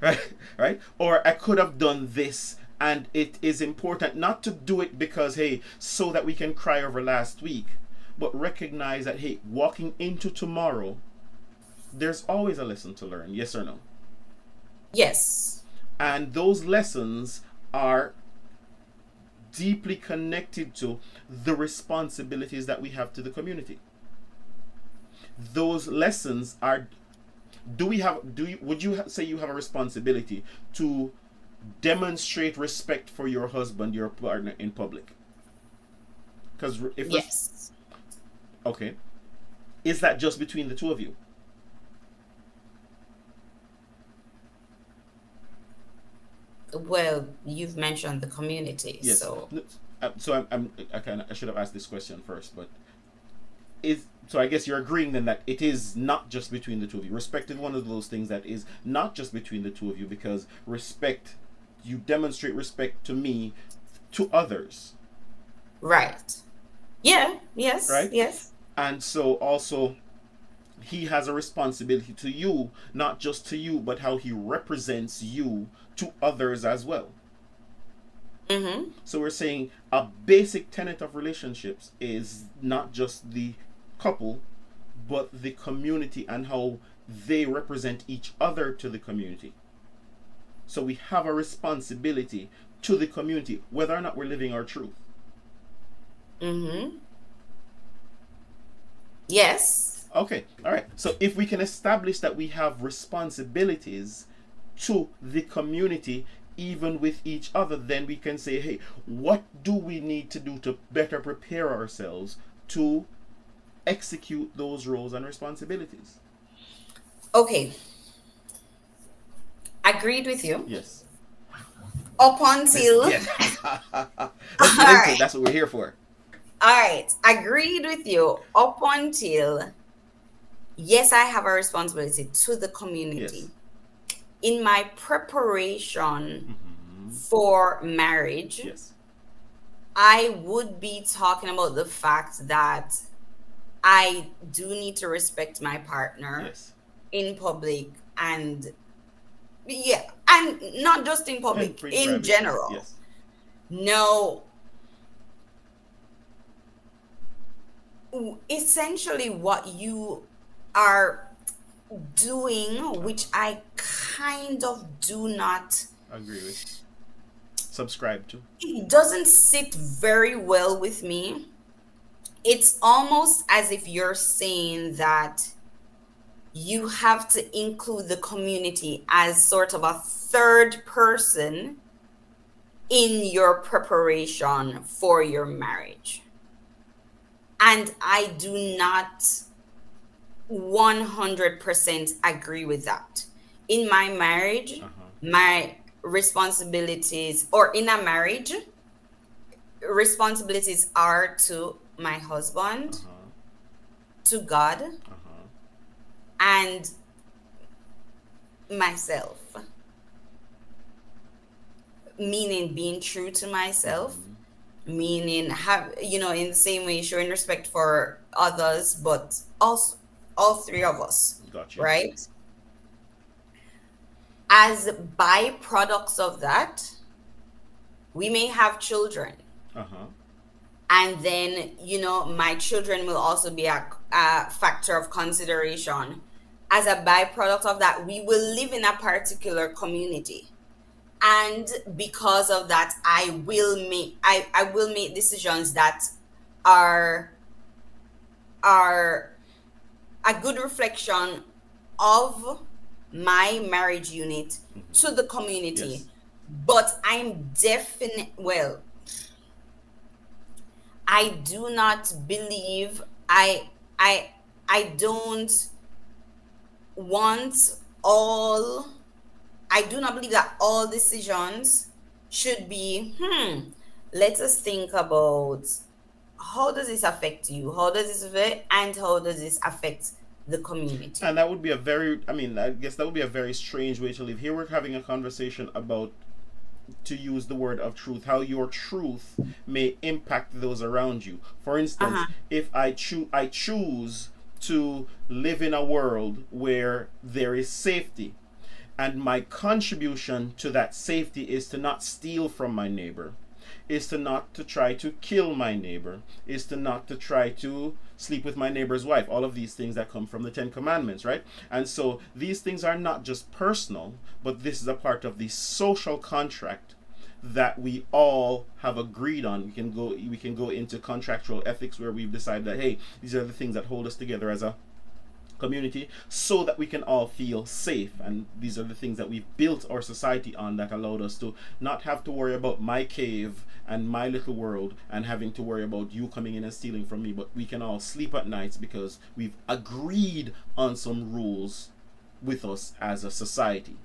right? Right? Or I could have done this. And it is important not to do it because, hey, so that we can cry over last week, but recognize that, hey, walking into tomorrow, there's always a lesson to learn. Yes or no? Yes. And those lessons are deeply connected to the responsibilities that we have to the community. Those lessons are, would you say you have a responsibility to demonstrate respect for your husband, your partner, in public? Because if Yes. okay, is that just between the two of you? Well, you've mentioned the community, Yes. so So I should have asked this question first, but is, so I guess you're agreeing then that it is not just between the two of you. Respect is one of those things that is not just between the two of you, because respect, you demonstrate respect to me, to others, right. Yeah, yes, right? yes. And so also he has a responsibility to you, not just to you, but how he represents you to others as well. Mm-hmm. So we're saying a basic tenet of relationships is not just the couple, but the community and how they represent each other to the community. So we have a responsibility to the community, whether or not we're living our truth. Mm-hmm. Yes. Okay, all right. So if we can establish that we have responsibilities to the community, even with each other, then we can say, hey, what do we need to do to better prepare ourselves to execute those roles and responsibilities? Okay. Agreed with you. Yes. Up until Yes. all Let's get into it. right. That's what we're here for. All right. Agreed with you. Up until, yes, I have a responsibility to the Yes. community. In my preparation Mm-hmm. for marriage, Yes. I would be talking about the fact that I do need to respect my partner Yes. in public, and yeah, and not just in And public, for in privacy. general. Yes. No, essentially what you are doing, which I kind of do not, Agree with. Subscribe to. it doesn't sit very well with me. It's almost as if you're saying that you have to include the community as sort of a third person in your preparation for your marriage. And I do not 100% agree with that. In my marriage, my responsibilities, or in a marriage, responsibilities are to my husband, to God, and myself. Meaning being true to myself, meaning have, in the same way showing respect for others, but also all three of us. Gotcha. Right? As byproducts of that, we may have children. And then, my children will also be a factor of consideration. As a byproduct of that, we will live in a particular community. And because of that, I will make decisions that are a good reflection of my marriage unit to the community. Yes. But I'm I do not believe, I don't want all, I do not believe that all decisions should be, let us think about how does this affect you? How does this affect, and how does this affect the community? And that would be I guess that would be a very strange way to live. Here we're having a conversation about, to use the word of truth, how your truth may impact those around you. For instance, if I choose to live in a world where there is safety, and my contribution to that safety is to not steal from my neighbor, is to not to try to kill my neighbor, is to not to try to sleep with my neighbor's wife, all of these things that come from the Ten Commandments, right? And so these things are not just personal, but this is a part of the social contract that we all have agreed on. We can go into contractual ethics where we've decided that, hey, these are the things that hold us together as a community, so that we can all feel safe. And these are the things that we've built our society on, that allowed us to not have to worry about my cave and my little world and having to worry about you coming in and stealing from me, but we can all sleep at nights because we've agreed on some rules with us as a society.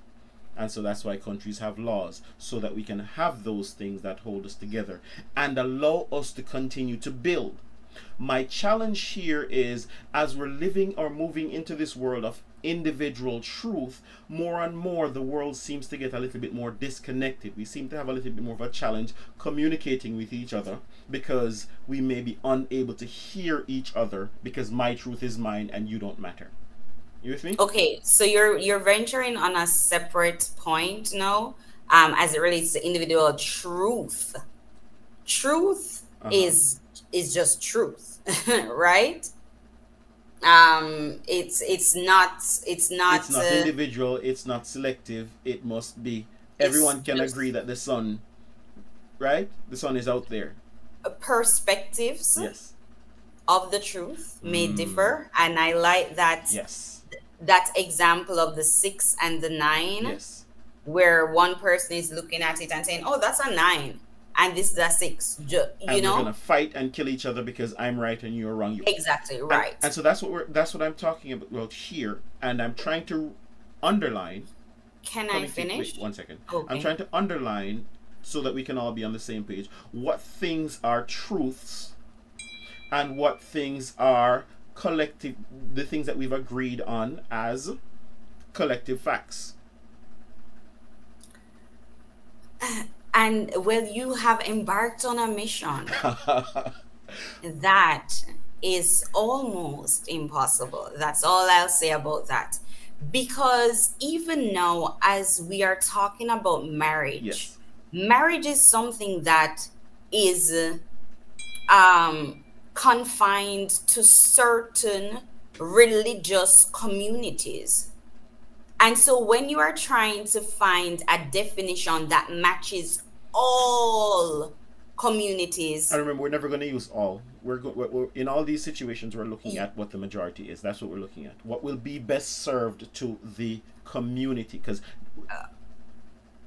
And so that's why countries have laws, so that we can have those things that hold us together and allow us to continue to build. My challenge here is, as we're living or moving into this world of individual truth, more and more the world seems to get a little bit more disconnected. We seem to have a little bit more of a challenge communicating with each other, because we may be unable to hear each other because my truth is mine and you don't matter. You with me? Okay, so you're venturing on a separate point now, as it relates to individual truth. Truth is just truth, right? It's not individual, it's not selective, it must be everyone can agree that the sun, right? The sun is out there. Perspectives Yes. of the truth may differ, and I like that. Yes. That example of the 6 and the 9. Yes. Where one person is looking at it and saying, "Oh, that's a 9, and this is a 6." We're gonna fight and kill each other because I'm right and you're wrong. Exactly right. And so that's what I'm talking about here, and I'm trying to underline. Can I finish? Wait, 1 second. Okay. I'm trying to underline so that we can all be on the same page. What things are truths, and what things are collective, the things that we've agreed on as collective facts. And well, you have embarked on a mission that is almost impossible. That's all I'll say about that. Because even now, as we are talking about marriage, Yes. marriage is something that is confined to certain religious communities. And so when you are trying to find a definition that matches all communities, I remember, we're never going to use all. We're in all these situations, we're looking at what the majority is. That's what we're looking at. What will be best served to the community? Because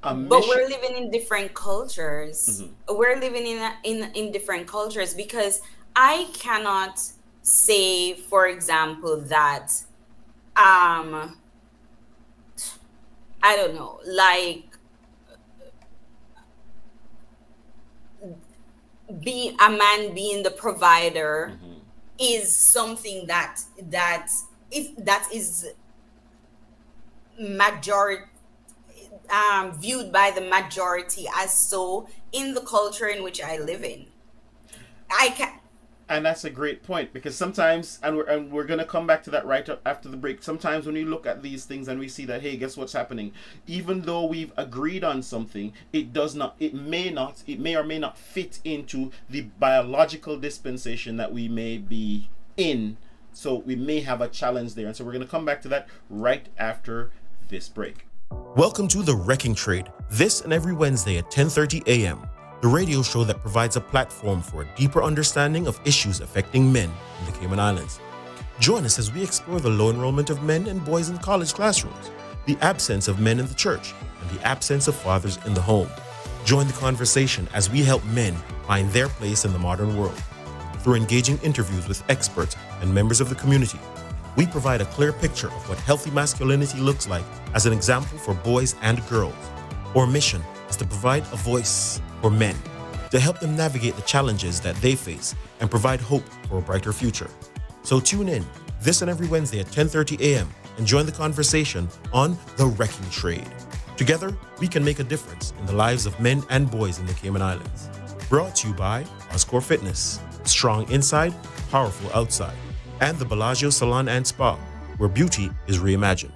A but mission. we're living in different cultures. We're living in different cultures, because I cannot say, for example, that um I don't know, like, being a man being the provider is something that is majority, viewed by the majority as so in the culture in which I live in. I can. And that's a great point, because sometimes, and we're gonna come back to that right after the break. Sometimes when we look at these things and we see that, hey, guess what's happening? Even though we've agreed on something, it does not, it may or may not fit into the biological dispensation that we may be in. So we may have a challenge there, and so we're gonna come back to that right after this break. Welcome to The Wrecking Trade, this and every Wednesday at 10:30 a.m., the radio show that provides a platform for a deeper understanding of issues affecting men in the Cayman Islands. Join us as we explore the low enrollment of men and boys in college classrooms, the absence of men in the church, and the absence of fathers in the home. Join the conversation as we help men find their place in the modern world. Through engaging interviews with experts and members of the community, we provide a clear picture of what healthy masculinity looks like as an example for boys and girls. Our mission is to provide a voice for men, to help them navigate the challenges that they face and provide hope for a brighter future. So tune in this and every Wednesday at 10:30 a.m. and join the conversation on The Wrecking Trade. Together, we can make a difference in the lives of men and boys in the Cayman Islands. Brought to you by Oscore Fitness, strong inside, powerful outside, and the Bellagio Salon and Spa, where beauty is reimagined.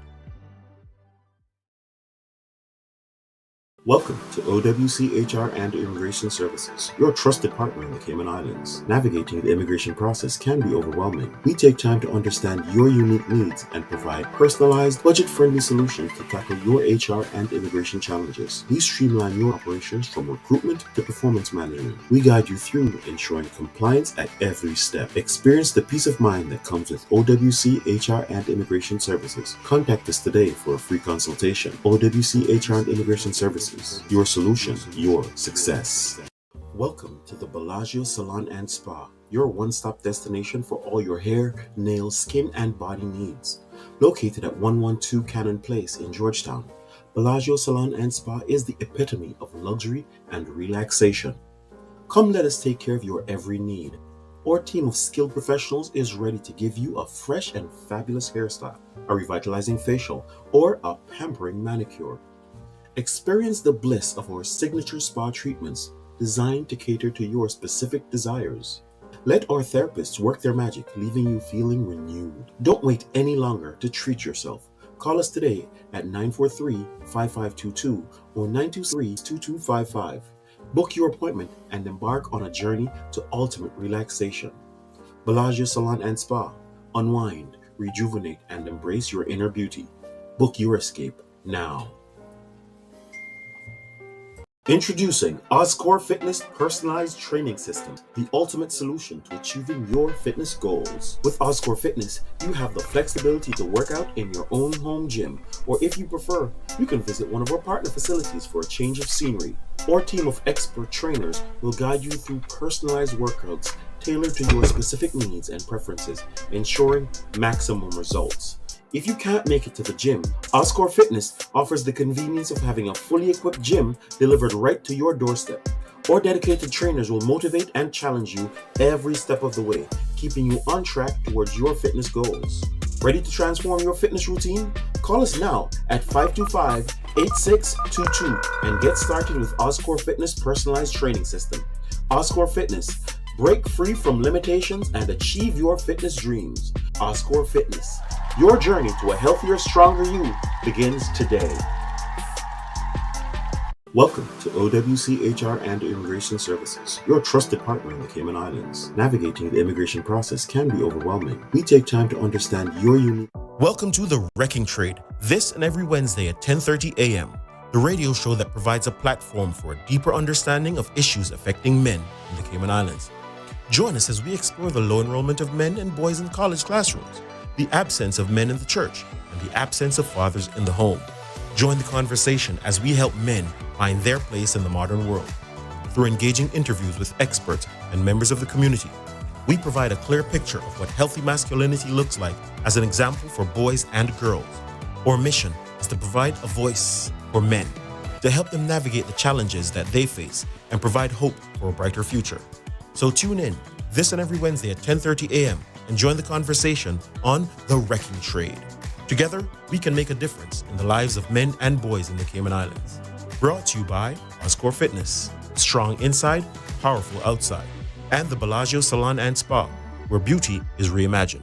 Welcome to OWC HR and Immigration Services, your trusted partner in the Cayman Islands. Navigating the immigration process can be overwhelming. We take time to understand your unique needs and provide personalized, budget-friendly solutions to tackle your HR and immigration challenges. We streamline your operations from recruitment to performance management. We guide you through ensuring compliance at every step. Experience the peace of mind that comes with OWC HR and Immigration Services. Contact us today for a free consultation. OWC HR and Immigration Services. Your solution, your success. Welcome to the Bellagio Salon and Spa, your one-stop destination for all your hair, nails, skin, and body needs. Located at 112 Cannon Place in Georgetown, Bellagio Salon and Spa is the epitome of luxury and relaxation. Come let us take care of your every need. Our team of skilled professionals is ready to give you a fresh and fabulous hairstyle, a revitalizing facial, or a pampering manicure. Experience the bliss of our signature spa treatments designed to cater to your specific desires. Let our therapists work their magic, leaving you feeling renewed. Don't wait any longer to treat yourself. Call us today at 943-5522 or 923-2255. Book your appointment and embark on a journey to ultimate relaxation. Bellagio Salon and Spa. Unwind, rejuvenate, and embrace your inner beauty. Book your escape now. Introducing Oscore Fitness Personalized Training System, the ultimate solution to achieving your fitness goals. With Oscore Fitness, you have the flexibility to work out in your own home gym, or if you prefer, you can visit one of our partner facilities for a change of scenery. Our team of expert trainers will guide you through personalized workouts tailored to your specific needs and preferences, ensuring maximum results. If you can't make it to the gym, Oscore Fitness offers the convenience of having a fully equipped gym delivered right to your doorstep. Our dedicated trainers will motivate and challenge you every step of the way, keeping you on track towards your fitness goals. Ready to transform your fitness routine? Call us now at 525-8622 and get started with Oscore Fitness Personalized Training System. Oscore Fitness. Break free from limitations and achieve your fitness dreams. Oscore Fitness. Your journey to a healthier, stronger you begins today. Welcome to OWC HR and Immigration Services, your trusted partner in the Cayman Islands. Navigating the immigration process can be overwhelming. We take time to understand your unique. Welcome to The Wrecking Trade, this and every Wednesday at 10:30 a.m., the radio show that provides a platform for a deeper understanding of issues affecting men in the Cayman Islands. Join us as we explore the low enrollment of men and boys in college classrooms, the absence of men in the church, and the absence of fathers in the home. Join the conversation as we help men find their place in the modern world. Through engaging interviews with experts and members of the community, we provide a clear picture of what healthy masculinity looks like as an example for boys and girls. Our mission is to provide a voice for men, to help them navigate the challenges that they face and provide hope for a brighter future. So tune in this and every Wednesday at 10:30 a.m. and join the conversation on The Wrecking Trade. Together, we can make a difference in the lives of men and boys in the Cayman Islands. Brought to you by Oscore Fitness, strong inside, powerful outside, and the Bellagio Salon and Spa, where beauty is reimagined.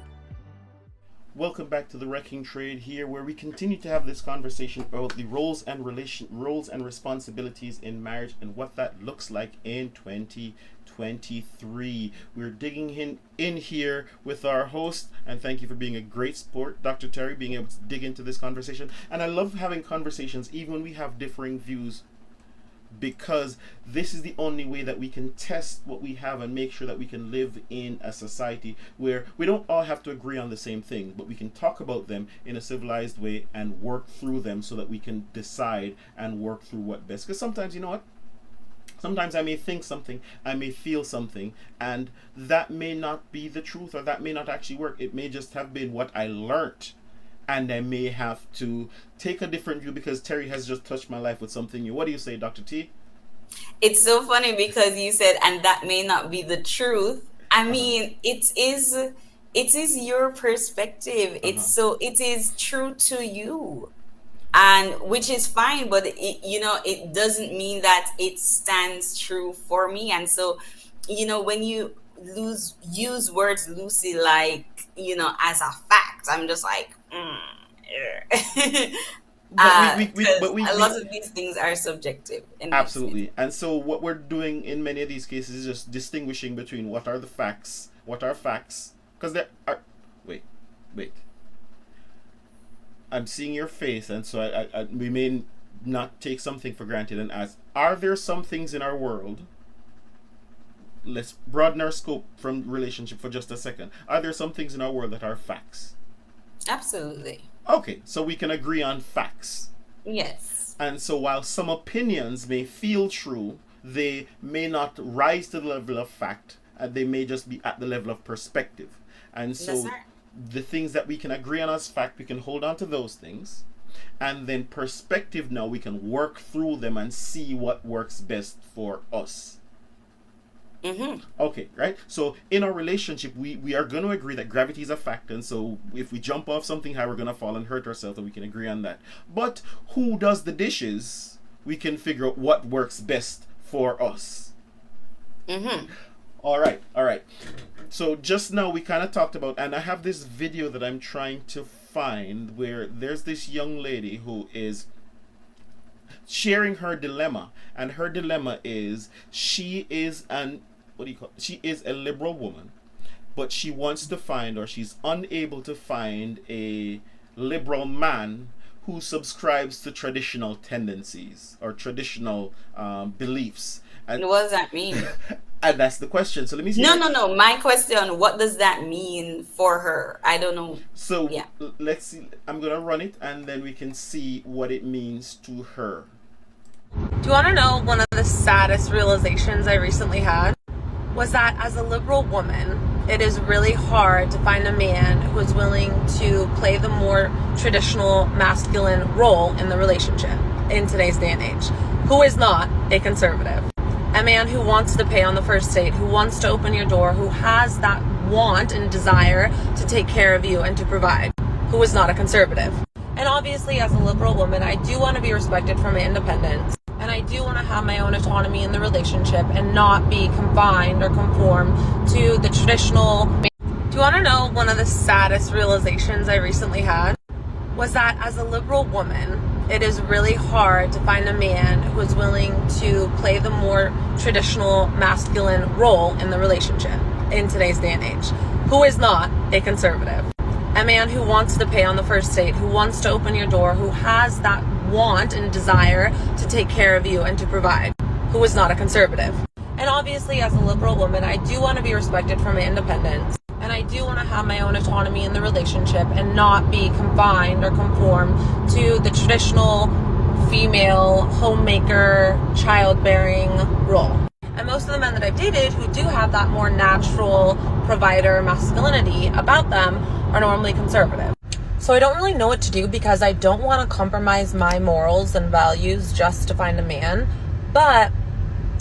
Welcome back to The Wrecking Trade here, where we continue to have this conversation about the roles and responsibilities in marriage and what that looks like in 2023. We're digging in here with our host, and thank you for being a great sport, Dr. Terry, being able to dig into this conversation. And I love having conversations even when we have differing views, because this is the only way that we can test what we have and make sure that we can live in a society where we don't all have to agree on the same thing, but we can talk about them in a civilized way and work through them so that we can decide and work through what best. Because sometimes, you know what? Sometimes I may think something, I may feel something, and that may not be the truth, or that may not actually work. It may just have been what I learned, and I may have to take a different view because Terry has just touched my life with something new. What do you say, Dr. T? It's so funny because you said, and that may not be the truth. I mean, it is your perspective. It is true to you, and which is fine, but it doesn't mean that it stands true for me. And so, when you use words loosely, like, as a fact, I'm just like, a lot of these things are subjective. Absolutely. And so what we're doing in many of these cases is just distinguishing between what are facts, because there are, wait, I'm seeing your face, and so I we may not take something for granted and ask, are there some things in our world, let's broaden our scope from relationship for just a second, are there some things in our world that are facts? Absolutely. Okay, so we can agree on facts. Yes. And so while some opinions may feel true, they may not rise to the level of fact, and they may just be at the level of perspective. And so the things that we can agree on as fact, we can hold on to those things. And then perspective, now we can work through them and see what works best for us. Okay, right? So in our relationship, we are going to agree that gravity is a fact, and so if we jump off something high, we're going to fall and hurt ourselves, and we can agree on that. But who does the dishes? We can figure out what works best for us. All right. So just now we kind of talked about, and I have this video that I'm trying to find where there's this young lady who is sharing her dilemma, and her dilemma is she is a liberal woman, but she wants to find, or she's unable to find, a liberal man who subscribes to traditional tendencies or traditional beliefs. And what does that mean? And that's the question. So let me see. No. My question, what does that mean for her? I don't know. So yeah. Let's see. I'm going to run it, and then we can see what it means to her. Do you want to know one of the saddest realizations I recently had? Was that as a liberal woman, it is really hard to find a man who is willing to play the more traditional masculine role in the relationship in today's day and age, who is not a conservative. A man who wants to pay on the first date, who wants to open your door, who has that want and desire to take care of you and to provide, who is not a conservative. And obviously, as a liberal woman, I do want to be respected for my independence. And I do want to have my own autonomy in the relationship and not be confined or conform to the traditional. Do you want to know one of the saddest realizations I recently had? Was that as a liberal woman, it is really hard to find a man who is willing to play the more traditional masculine role in the relationship in today's day and age, who is not a conservative. A man who wants to pay on the first date, who wants to open your door, who has that want and desire to take care of you and to provide, who is not a conservative. And obviously, as a liberal woman, I do want to be respected for my independence. And I do want to have my own autonomy in the relationship and not be confined or conform to the traditional female homemaker, childbearing role. And most of the men that I've dated who do have that more natural provider masculinity about them are normally conservative. So I don't really know what to do because I don't want to compromise my morals and values just to find a man. But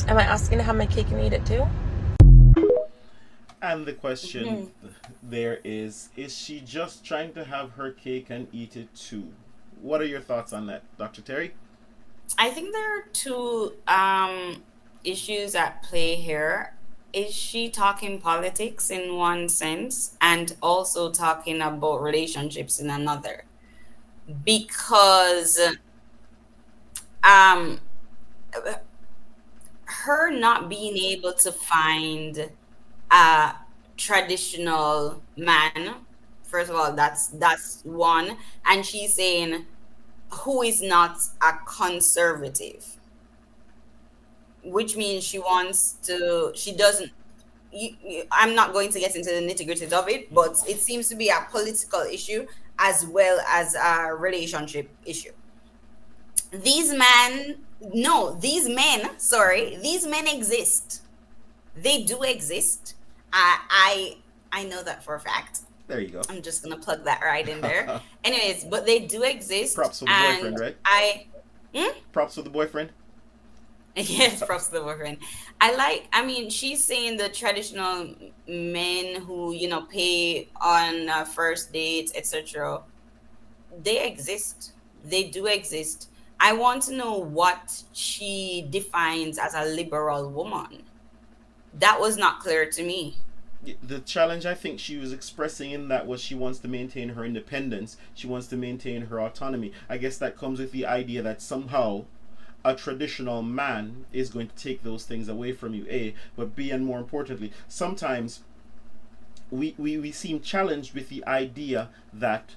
am I asking to have my cake and eat it too? And the question there is she just trying to have her cake and eat it too? What are your thoughts on that, Dr. Terry? I think there are two issues at play here. Is she talking politics in one sense and also talking about relationships in another? Because her not being able to find a traditional man, first of all, that's one, and she's saying who is not a conservative, which means she doesn't. I'm not going to get into the nitty-gritty of it, but it seems to be a political issue as well as a relationship issue. These men exist. They do exist. I know that for a fact. There you go. I'm just gonna plug that right in there. Anyways, but they do exist. Props for the boyfriend, right? Props for the boyfriend. Yes, props to the boyfriend. She's saying the traditional men who, pay on first dates, etc. They exist. They do exist. I want to know what she defines as a liberal woman. That was not clear to me. The challenge I think she was expressing in that was she wants to maintain her independence. She wants to maintain her autonomy. I guess that comes with the idea that somehow a traditional man is going to take those things away from you, A, but B, and more importantly, sometimes we seem challenged with the idea that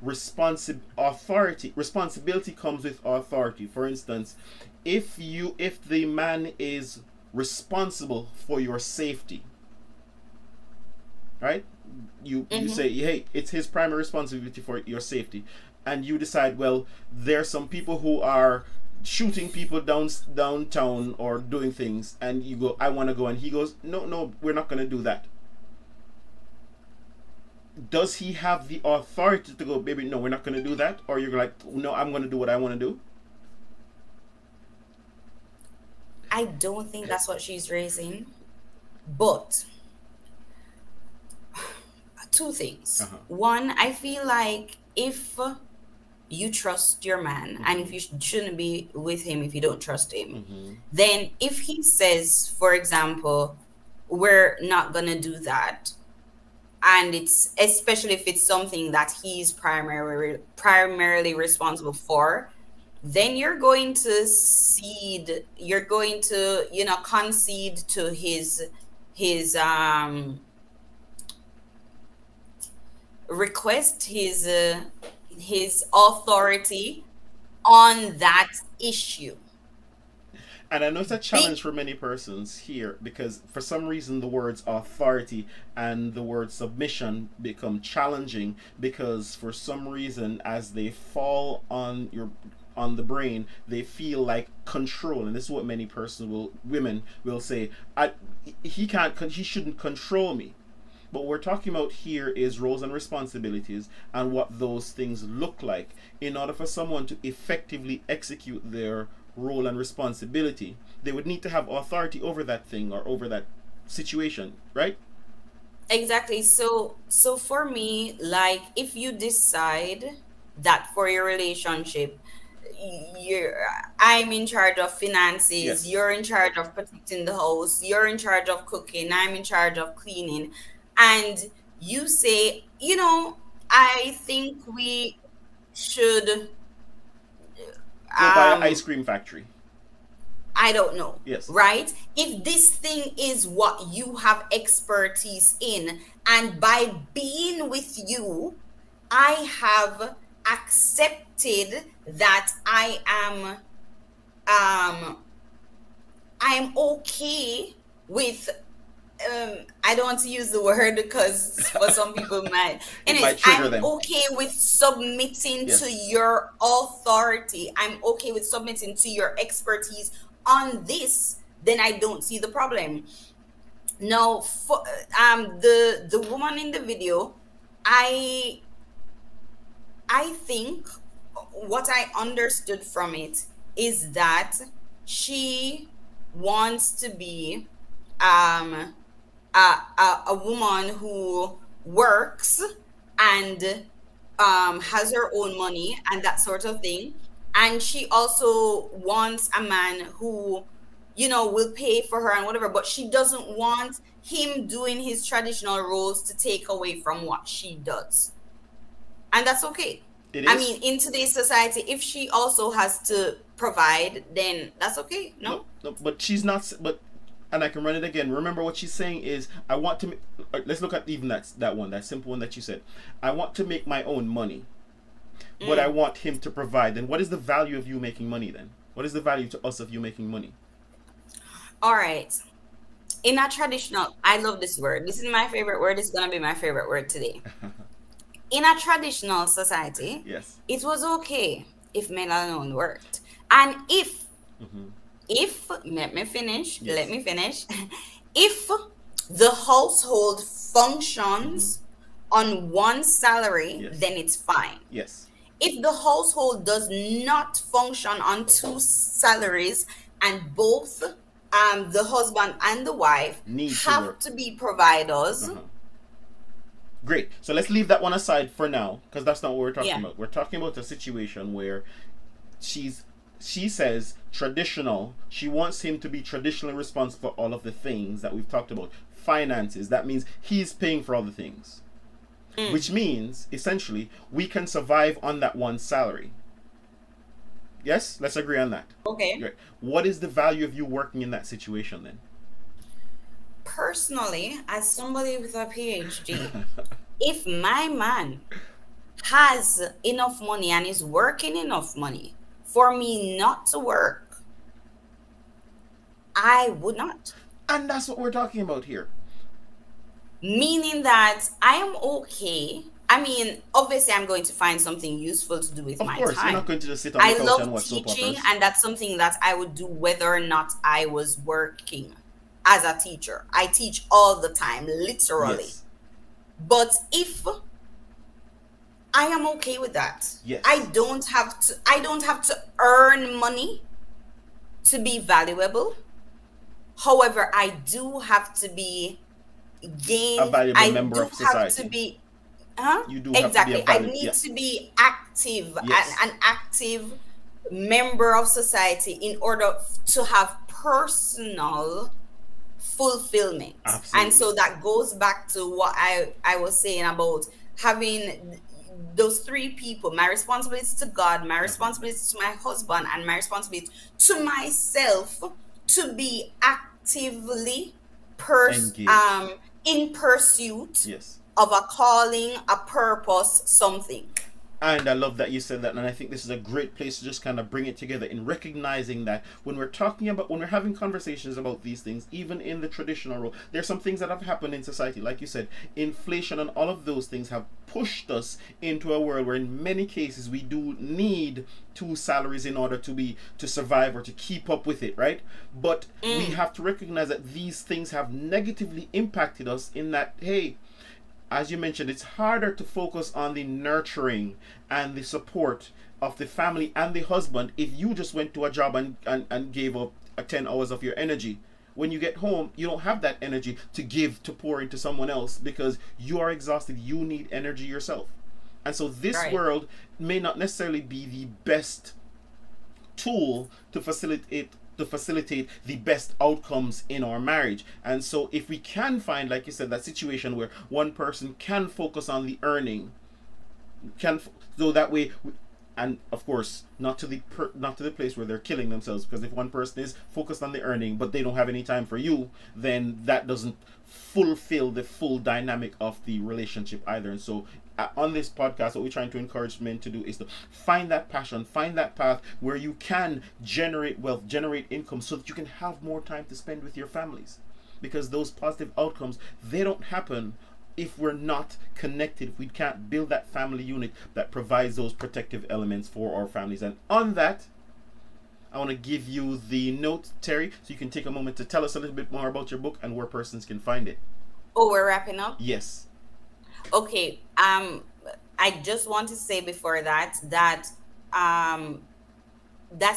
responsibility comes with authority. For instance, if the man is responsible for your safety, right? You say, hey, it's his primary responsibility for your safety, and you decide, well, there's some people who are shooting people downtown or doing things, and you go, I want to go, and he goes, no, we're not going to do that. Does he have the authority to go, baby, no, we're not going to do that? Or you're like, no, I'm going to do what I want to do? I don't think that's what she's raising, but two things. One, I feel like if you trust your man, and if you shouldn't be with him if you don't trust him, then if he says, for example, we're not gonna do that, and it's especially if it's something that he's primarily responsible for, then you're going to concede to his request, his authority on that issue. And I know it's a challenge for many persons here, because for some reason the words authority and the word submission become challenging, because for some reason as they fall on the brain, they feel like control. And this is what many women will say, he shouldn't control me. But what we're talking about here is roles and responsibilities and what those things look like. In order for someone to effectively execute their role and responsibility, they would need to have authority over that thing or over that situation, right? Exactly. So for me, like, if you decide that for your relationship, I'm in charge of finances, Yes. You're in charge of protecting the house, you're in charge of cooking, I'm in charge of cleaning, and you say, I think we should Go buy an ice cream factory. I don't know. Yes. Right? If this thing is what you have expertise in, and by being with you, I have accepted that I am okay with I don't want to use the word because for some people might. It Anyways, might trigger I'm them. okay with submitting Yes. to your authority. I'm okay with submitting to your expertise on this. Then I don't see the problem. Now, for the woman in the video, I think what I understood from it is that she wants to be a woman who works and has her own money and that sort of thing. And she also wants a man who, will pay for her and whatever, but she doesn't want him doing his traditional roles to take away from what she does. And that's okay. It I is. mean, in today's society, if she also has to provide, then that's okay. No? No, but she's not. But and I can run it again. Remember what she's saying is, I want to. Let's look at even that one, that simple one that you said. I want to make my own money, but I want him to provide. Then what is the value of you making money? Then what is the value to us of you making money? All right. In a traditional, I love this word. This is my favorite word. It's going to be my favorite word today. In a traditional society, Yes. it was okay if men alone worked. And if, let me finish, Yes. if the household functions on one salary, Yes. then it's fine. Yes. If the household does not function on two salaries and both the husband and the wife Need to have work. to be providers, Great. So let's leave that one aside for now, because that's not what we're talking Yeah. about. We're talking about a situation where she says traditional. She wants him to be traditionally responsible for all of the things that we've talked about. Finances. That means he's paying for all the things. Which means, essentially, we can survive on that one salary. Yes? Let's agree on that. okay. Great. What is the value of you working in that situation then? Personally, as somebody with a PhD, if my man has enough money and is working enough money for me not to work, I would not. And that's what we're talking about here. Meaning that I am okay. I mean, obviously, I'm going to find something useful to do with Of my course, time. you're not going to just sit on the I couch love and watch soap teaching, operas. and that's something that I would do whether or not I was working as a teacher. I teach all the time, literally. Yes. But if I am okay with that, Yes. I don't have to earn money to be valuable. However, I do have to be A valuable member of have society. to be You do have to be exactly. a I valid- need yeah. to be active, Yes. an active member of society in order to have personal fulfillment. Absolutely. And so that goes back to what I was saying about having those three people: my responsibility to God, my responsibility to my husband, and my responsibility to myself, to be actively Engaged. in pursuit Yes. of a calling, a purpose, something. And I love that you said that, and I think this is a great place to just kind of bring it together in recognizing that when we're having conversations about these things, even in the traditional role, there's some things that have happened in society. Like you said, inflation and all of those things have pushed us into a world where in many cases we do need two salaries in order to survive or to keep up with it, right? But we have to recognize that these things have negatively impacted us in that, hey, as you mentioned, it's harder to focus on the nurturing and the support of the family and the husband if you just went to a job and gave up 10 hours of your energy. When you get home, you don't have that energy to pour into someone else because you are exhausted. You need energy yourself. And so this Right. world may not necessarily be the best tool to facilitate the best outcomes in our marriage. And so if we can find, like you said, that situation where one person can focus on the earning, so that way and of course not to the place where they're killing themselves, because if one person is focused on the earning but they don't have any time for you, then that doesn't fulfill the full dynamic of the relationship either. And so on this podcast, what we're trying to encourage men to do is to find that passion, find that path where you can generate wealth, generate income, so that you can have more time to spend with your families. because those positive outcomes, they don't happen if we're not connected, if we can't build that family unit that provides those protective elements for our families. And on that, I want to give you the note, Terry, so you can take a moment to tell us a little bit more about your book and where persons can find it. Oh, we're wrapping up? Yes. Okay. I just want to say before that that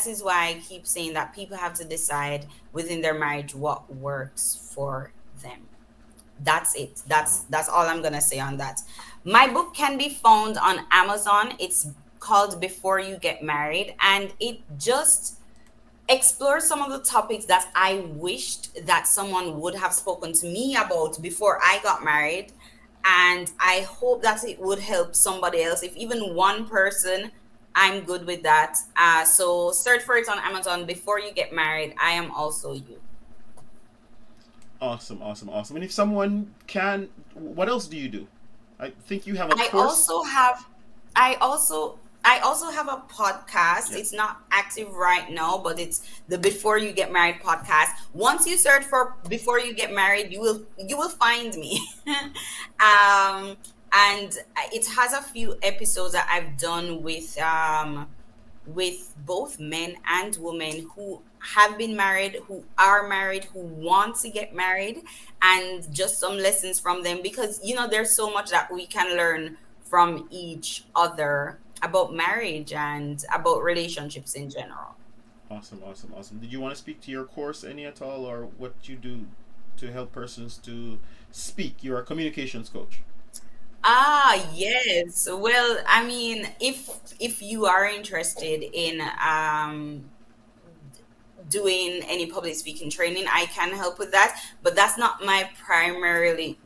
is why I keep saying that people have to decide within their marriage what works for them. That's it. That's all I'm gonna say on that. My book can be found on Amazon. It's called Before You Get Married, and it just explores some of the topics that I wished that someone would have spoken to me about before I got married. And I hope that it would help somebody else. If even one person, I'm good with that. So search for it on Amazon, Before You Get Married, I Am Also You. Awesome. And if someone can, what else do you do? I think you have a I course. I also have a podcast. Yeah. It's not active right now, but it's the Before You Get Married podcast. Once you search for Before You Get Married, you will find me. And it has a few episodes that I've done with both men and women who have been married, who are married, who want to get married, and just some lessons from them, because there's so much that we can learn from each other about marriage and about relationships in general. Awesome. Did you want to speak to your course any at all, or what you do to help persons to speak? You're a communications coach. Yes. Well, I mean, if you are interested in doing any public speaking training, I can help with that, but that's not my primary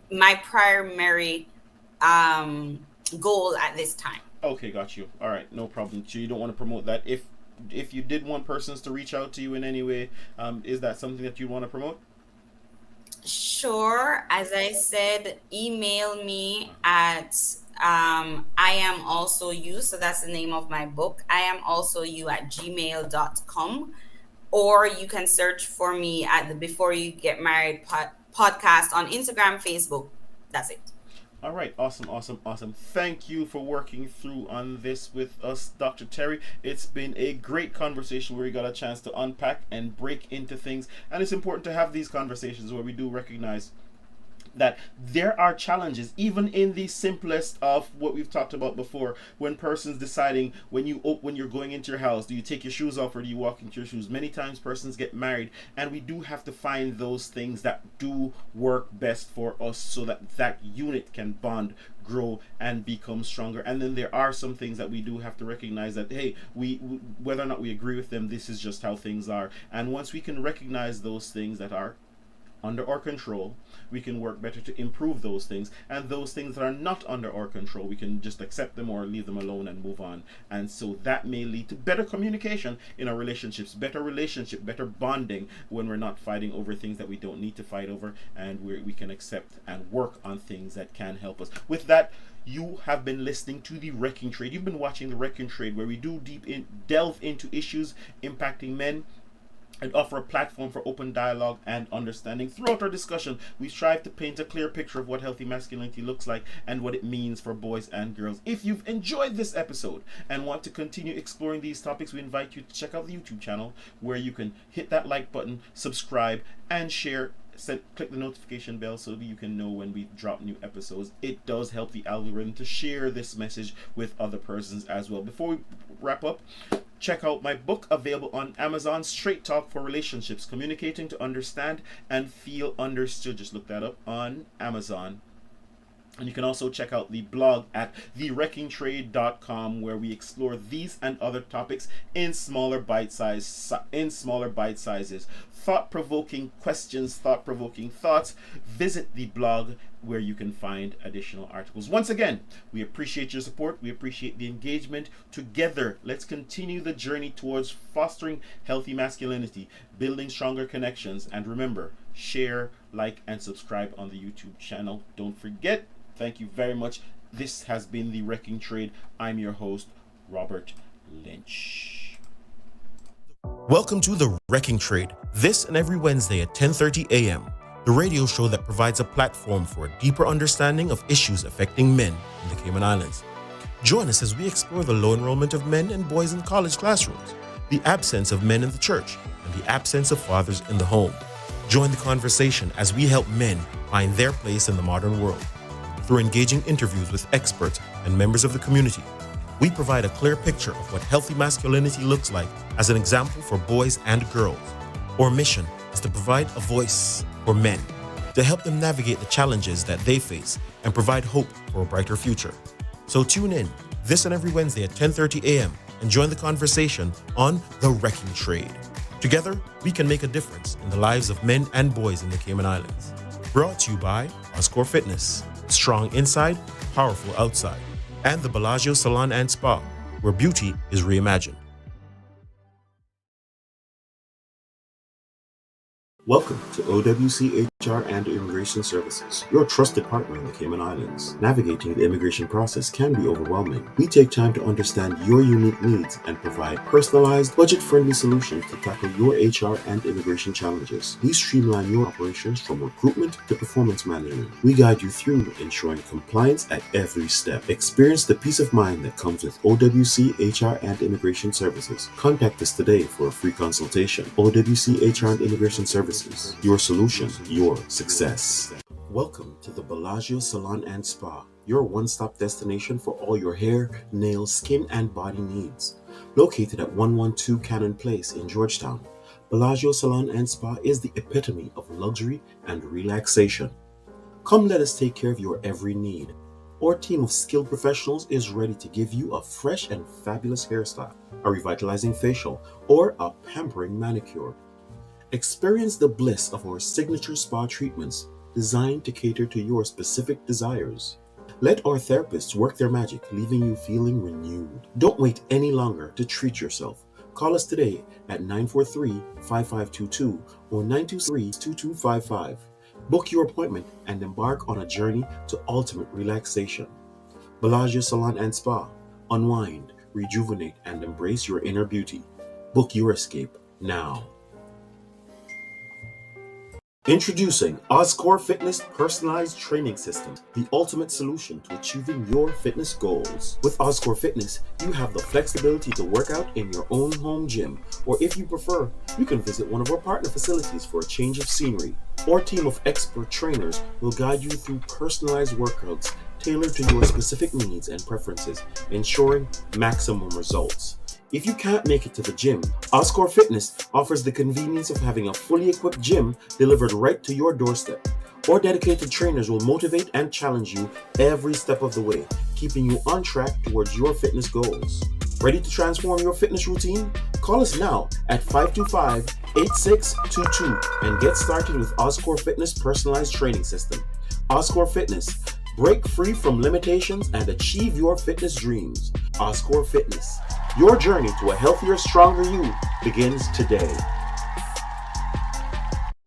goal at this time. Okay, got you. All right, no problem. So you don't want to promote that. If you did want persons to reach out to you in any way, is that something that you want to promote? Sure. As I said, email me at I am also you. So that's the name of my book. I am also you at gmail.com. Or you can search for me at the Before You Get Married podcast on Instagram, Facebook. That's it. All right, awesome. Thank you for working through on this with us, Dr. Terry. It's been a great conversation where we got a chance to unpack and break into things. And it's important to have these conversations where we do recognize that there are challenges, even in the simplest of what we've talked about before, when persons deciding when you're going into your house, do you take your shoes off or do you walk into your shoes? Many times persons get married, and we do have to find those things that do work best for us so that that unit can bond, grow, and become stronger. And then there are some things that we do have to recognize that, hey, we whether or not we agree with them, this is just how things are. And once we can recognize those things that are under our control, we can work better to improve those things, and those things that are not under our control, we can just accept them or leave them alone and move on. And so that may lead to better communication in our relationships, better bonding, when we're not fighting over things that we don't need to fight over, and we can accept and work on things that can help us. With that, you have been listening to The Wrecking Trade. You've been watching The Wrecking Trade, where we do delve into issues impacting men and offer a platform for open dialogue and understanding. Throughout our discussion, we strive to paint a clear picture of what healthy masculinity looks like and what it means for boys and girls. If you've enjoyed this episode and want to continue exploring these topics, we invite you to check out the YouTube channel, where you can hit that like button, subscribe, and share. Click the notification bell so that you can know when we drop new episodes. It does help the algorithm to share this message with other persons as well. Before we wrap up, check out my book, available on Amazon, Straight Talk for Relationships, Communicating to Understand and Feel Understood. Just look that up on Amazon. And you can also check out the blog at thewreckingtrade.com, where we explore these and other topics in smaller bite sizes. Thought-provoking questions, thought-provoking thoughts. Visit the blog, where you can find additional articles. Once again, we appreciate your support. We appreciate the engagement. Together, let's continue the journey towards fostering healthy masculinity, building stronger connections, and remember, share, like, and subscribe on the YouTube channel. Don't forget. Thank you very much. This has been The Wrecking Trade. I'm your host, Robert Lynch. Welcome to The Wrecking Trade, this and every Wednesday at 10:30 a.m. the radio show that provides a platform for a deeper understanding of issues affecting men in the Cayman Islands. Join us as we explore the low enrollment of men and boys in college classrooms, the absence of men in the church, and the absence of fathers in the home. Join the conversation as we help men find their place in the modern world. Through engaging interviews with experts and members of the community, we provide a clear picture of what healthy masculinity looks like as an example for boys and girls. Our mission is to provide a voice for men, to help them navigate the challenges that they face and provide hope for a brighter future. So tune in this and every Wednesday at 10:30 a.m. and join the conversation on The Wrecking Trade. Together, we can make a difference in the lives of men and boys in the Cayman Islands. Brought to you by Oscore Fitness, strong inside, powerful outside, and the Bellagio Salon and Spa, where beauty is reimagined. Welcome to OWC HR and Immigration Services, your trusted partner in the Cayman Islands. Navigating the immigration process can be overwhelming. We take time to understand your unique needs and provide personalized, budget-friendly solutions to tackle your HR and immigration challenges. We streamline your operations from recruitment to performance management. We guide you through ensuring compliance at every step. Experience the peace of mind that comes with OWC HR and Immigration Services. Contact us today for a free consultation. OWC HR and Immigration Services. Your solution, your success. Welcome to the Bellagio Salon and Spa, your one-stop destination for all your hair, nails, skin, and body needs. Located at 112 Cannon Place in Georgetown, Bellagio Salon and Spa is the epitome of luxury and relaxation. Come let us take care of your every need. Our team of skilled professionals is ready to give you a fresh and fabulous hairstyle, a revitalizing facial, or a pampering manicure. Experience the bliss of our signature spa treatments designed to cater to your specific desires. Let our therapists work their magic, leaving you feeling renewed. Don't wait any longer to treat yourself. Call us today at 943-5522 or 923-2255. Book your appointment and embark on a journey to ultimate relaxation. Bellagio Salon and Spa. Unwind, rejuvenate, and embrace your inner beauty. Book your escape now. Introducing Oscore Fitness Personalized Training System, the ultimate solution to achieving your fitness goals. With Oscore Fitness, you have the flexibility to work out in your own home gym, or if you prefer, you can visit one of our partner facilities for a change of scenery. Our team of expert trainers will guide you through personalized workouts tailored to your specific needs and preferences, ensuring maximum results. If you can't make it to the gym, Oscore Fitness offers the convenience of having a fully equipped gym delivered right to your doorstep. Our dedicated trainers will motivate and challenge you every step of the way, keeping you on track towards your fitness goals. Ready to transform your fitness routine? Call us now at 525-8622 and get started with Oscore Fitness Personalized Training System. Oscore Fitness. Break free from limitations and achieve your fitness dreams. Oscore Fitness. Your journey to a healthier, stronger you begins today.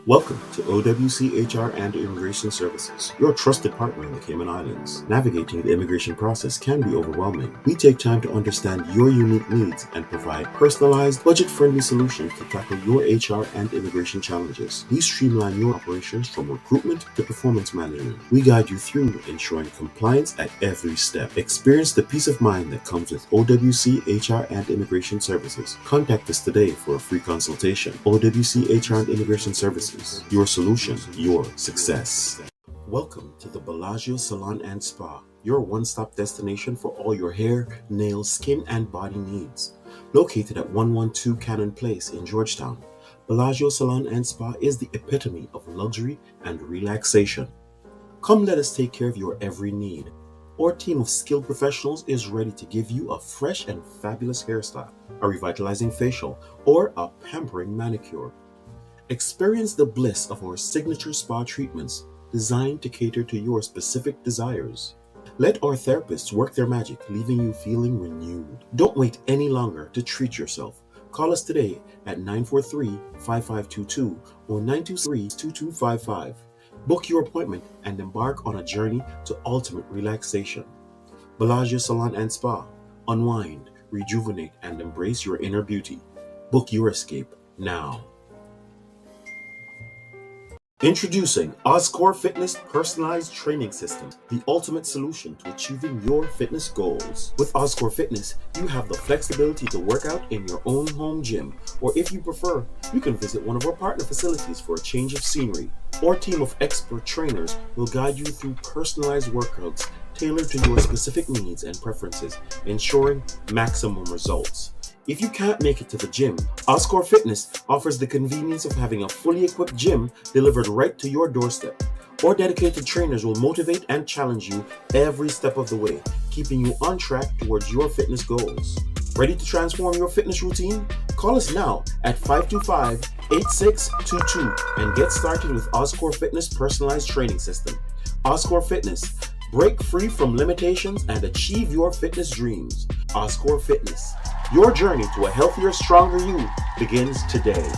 Welcome to OWC HR and Immigration Services, your trusted partner in the Cayman Islands. Navigating the immigration process can be overwhelming. We take time to understand your unique needs and provide personalized, budget-friendly solutions to tackle your HR and immigration challenges. We streamline your operations from recruitment to performance management. We guide you through ensuring compliance at every step. Experience the peace of mind that comes with OWC HR and Immigration Services. Contact us today for a free consultation. OWC HR and Immigration Services. Your solution, your success. Welcome to the Bellagio Salon and Spa, your one-stop destination for all your hair, nails, skin, and body needs. Located at 112 Cannon Place in Georgetown, Bellagio Salon and Spa is the epitome of luxury and relaxation. Come let us take care of your every need. Our team of skilled professionals is ready to give you a fresh and fabulous hairstyle, a revitalizing facial, or a pampering manicure. Experience the bliss of our signature spa treatments designed to cater to your specific desires. Let our therapists work their magic, leaving you feeling renewed. Don't wait any longer to treat yourself. Call us today at 943-5522 or 923-2255. Book your appointment and embark on a journey to ultimate relaxation. Bellagio Salon and Spa. Unwind, rejuvenate, and embrace your inner beauty. Book your escape now. Introducing Oscore Fitness Personalized Training System, the ultimate solution to achieving your fitness goals. With Oscore Fitness, you have the flexibility to work out in your own home gym, or if you prefer, you can visit one of our partner facilities for a change of scenery. Our team of expert trainers will guide you through personalized workouts tailored to your specific needs and preferences, ensuring maximum results. If you can't make it to the gym, Oscore Fitness offers the convenience of having a fully equipped gym delivered right to your doorstep. Our dedicated trainers will motivate and challenge you every step of the way, keeping you on track towards your fitness goals. Ready to transform your fitness routine? Call us now at 525-8622 and get started with Oscore Fitness Personalized Training System. Oscore Fitness. Break free from limitations and achieve your fitness dreams. Oscore Fitness. Your journey to a healthier, stronger you begins today.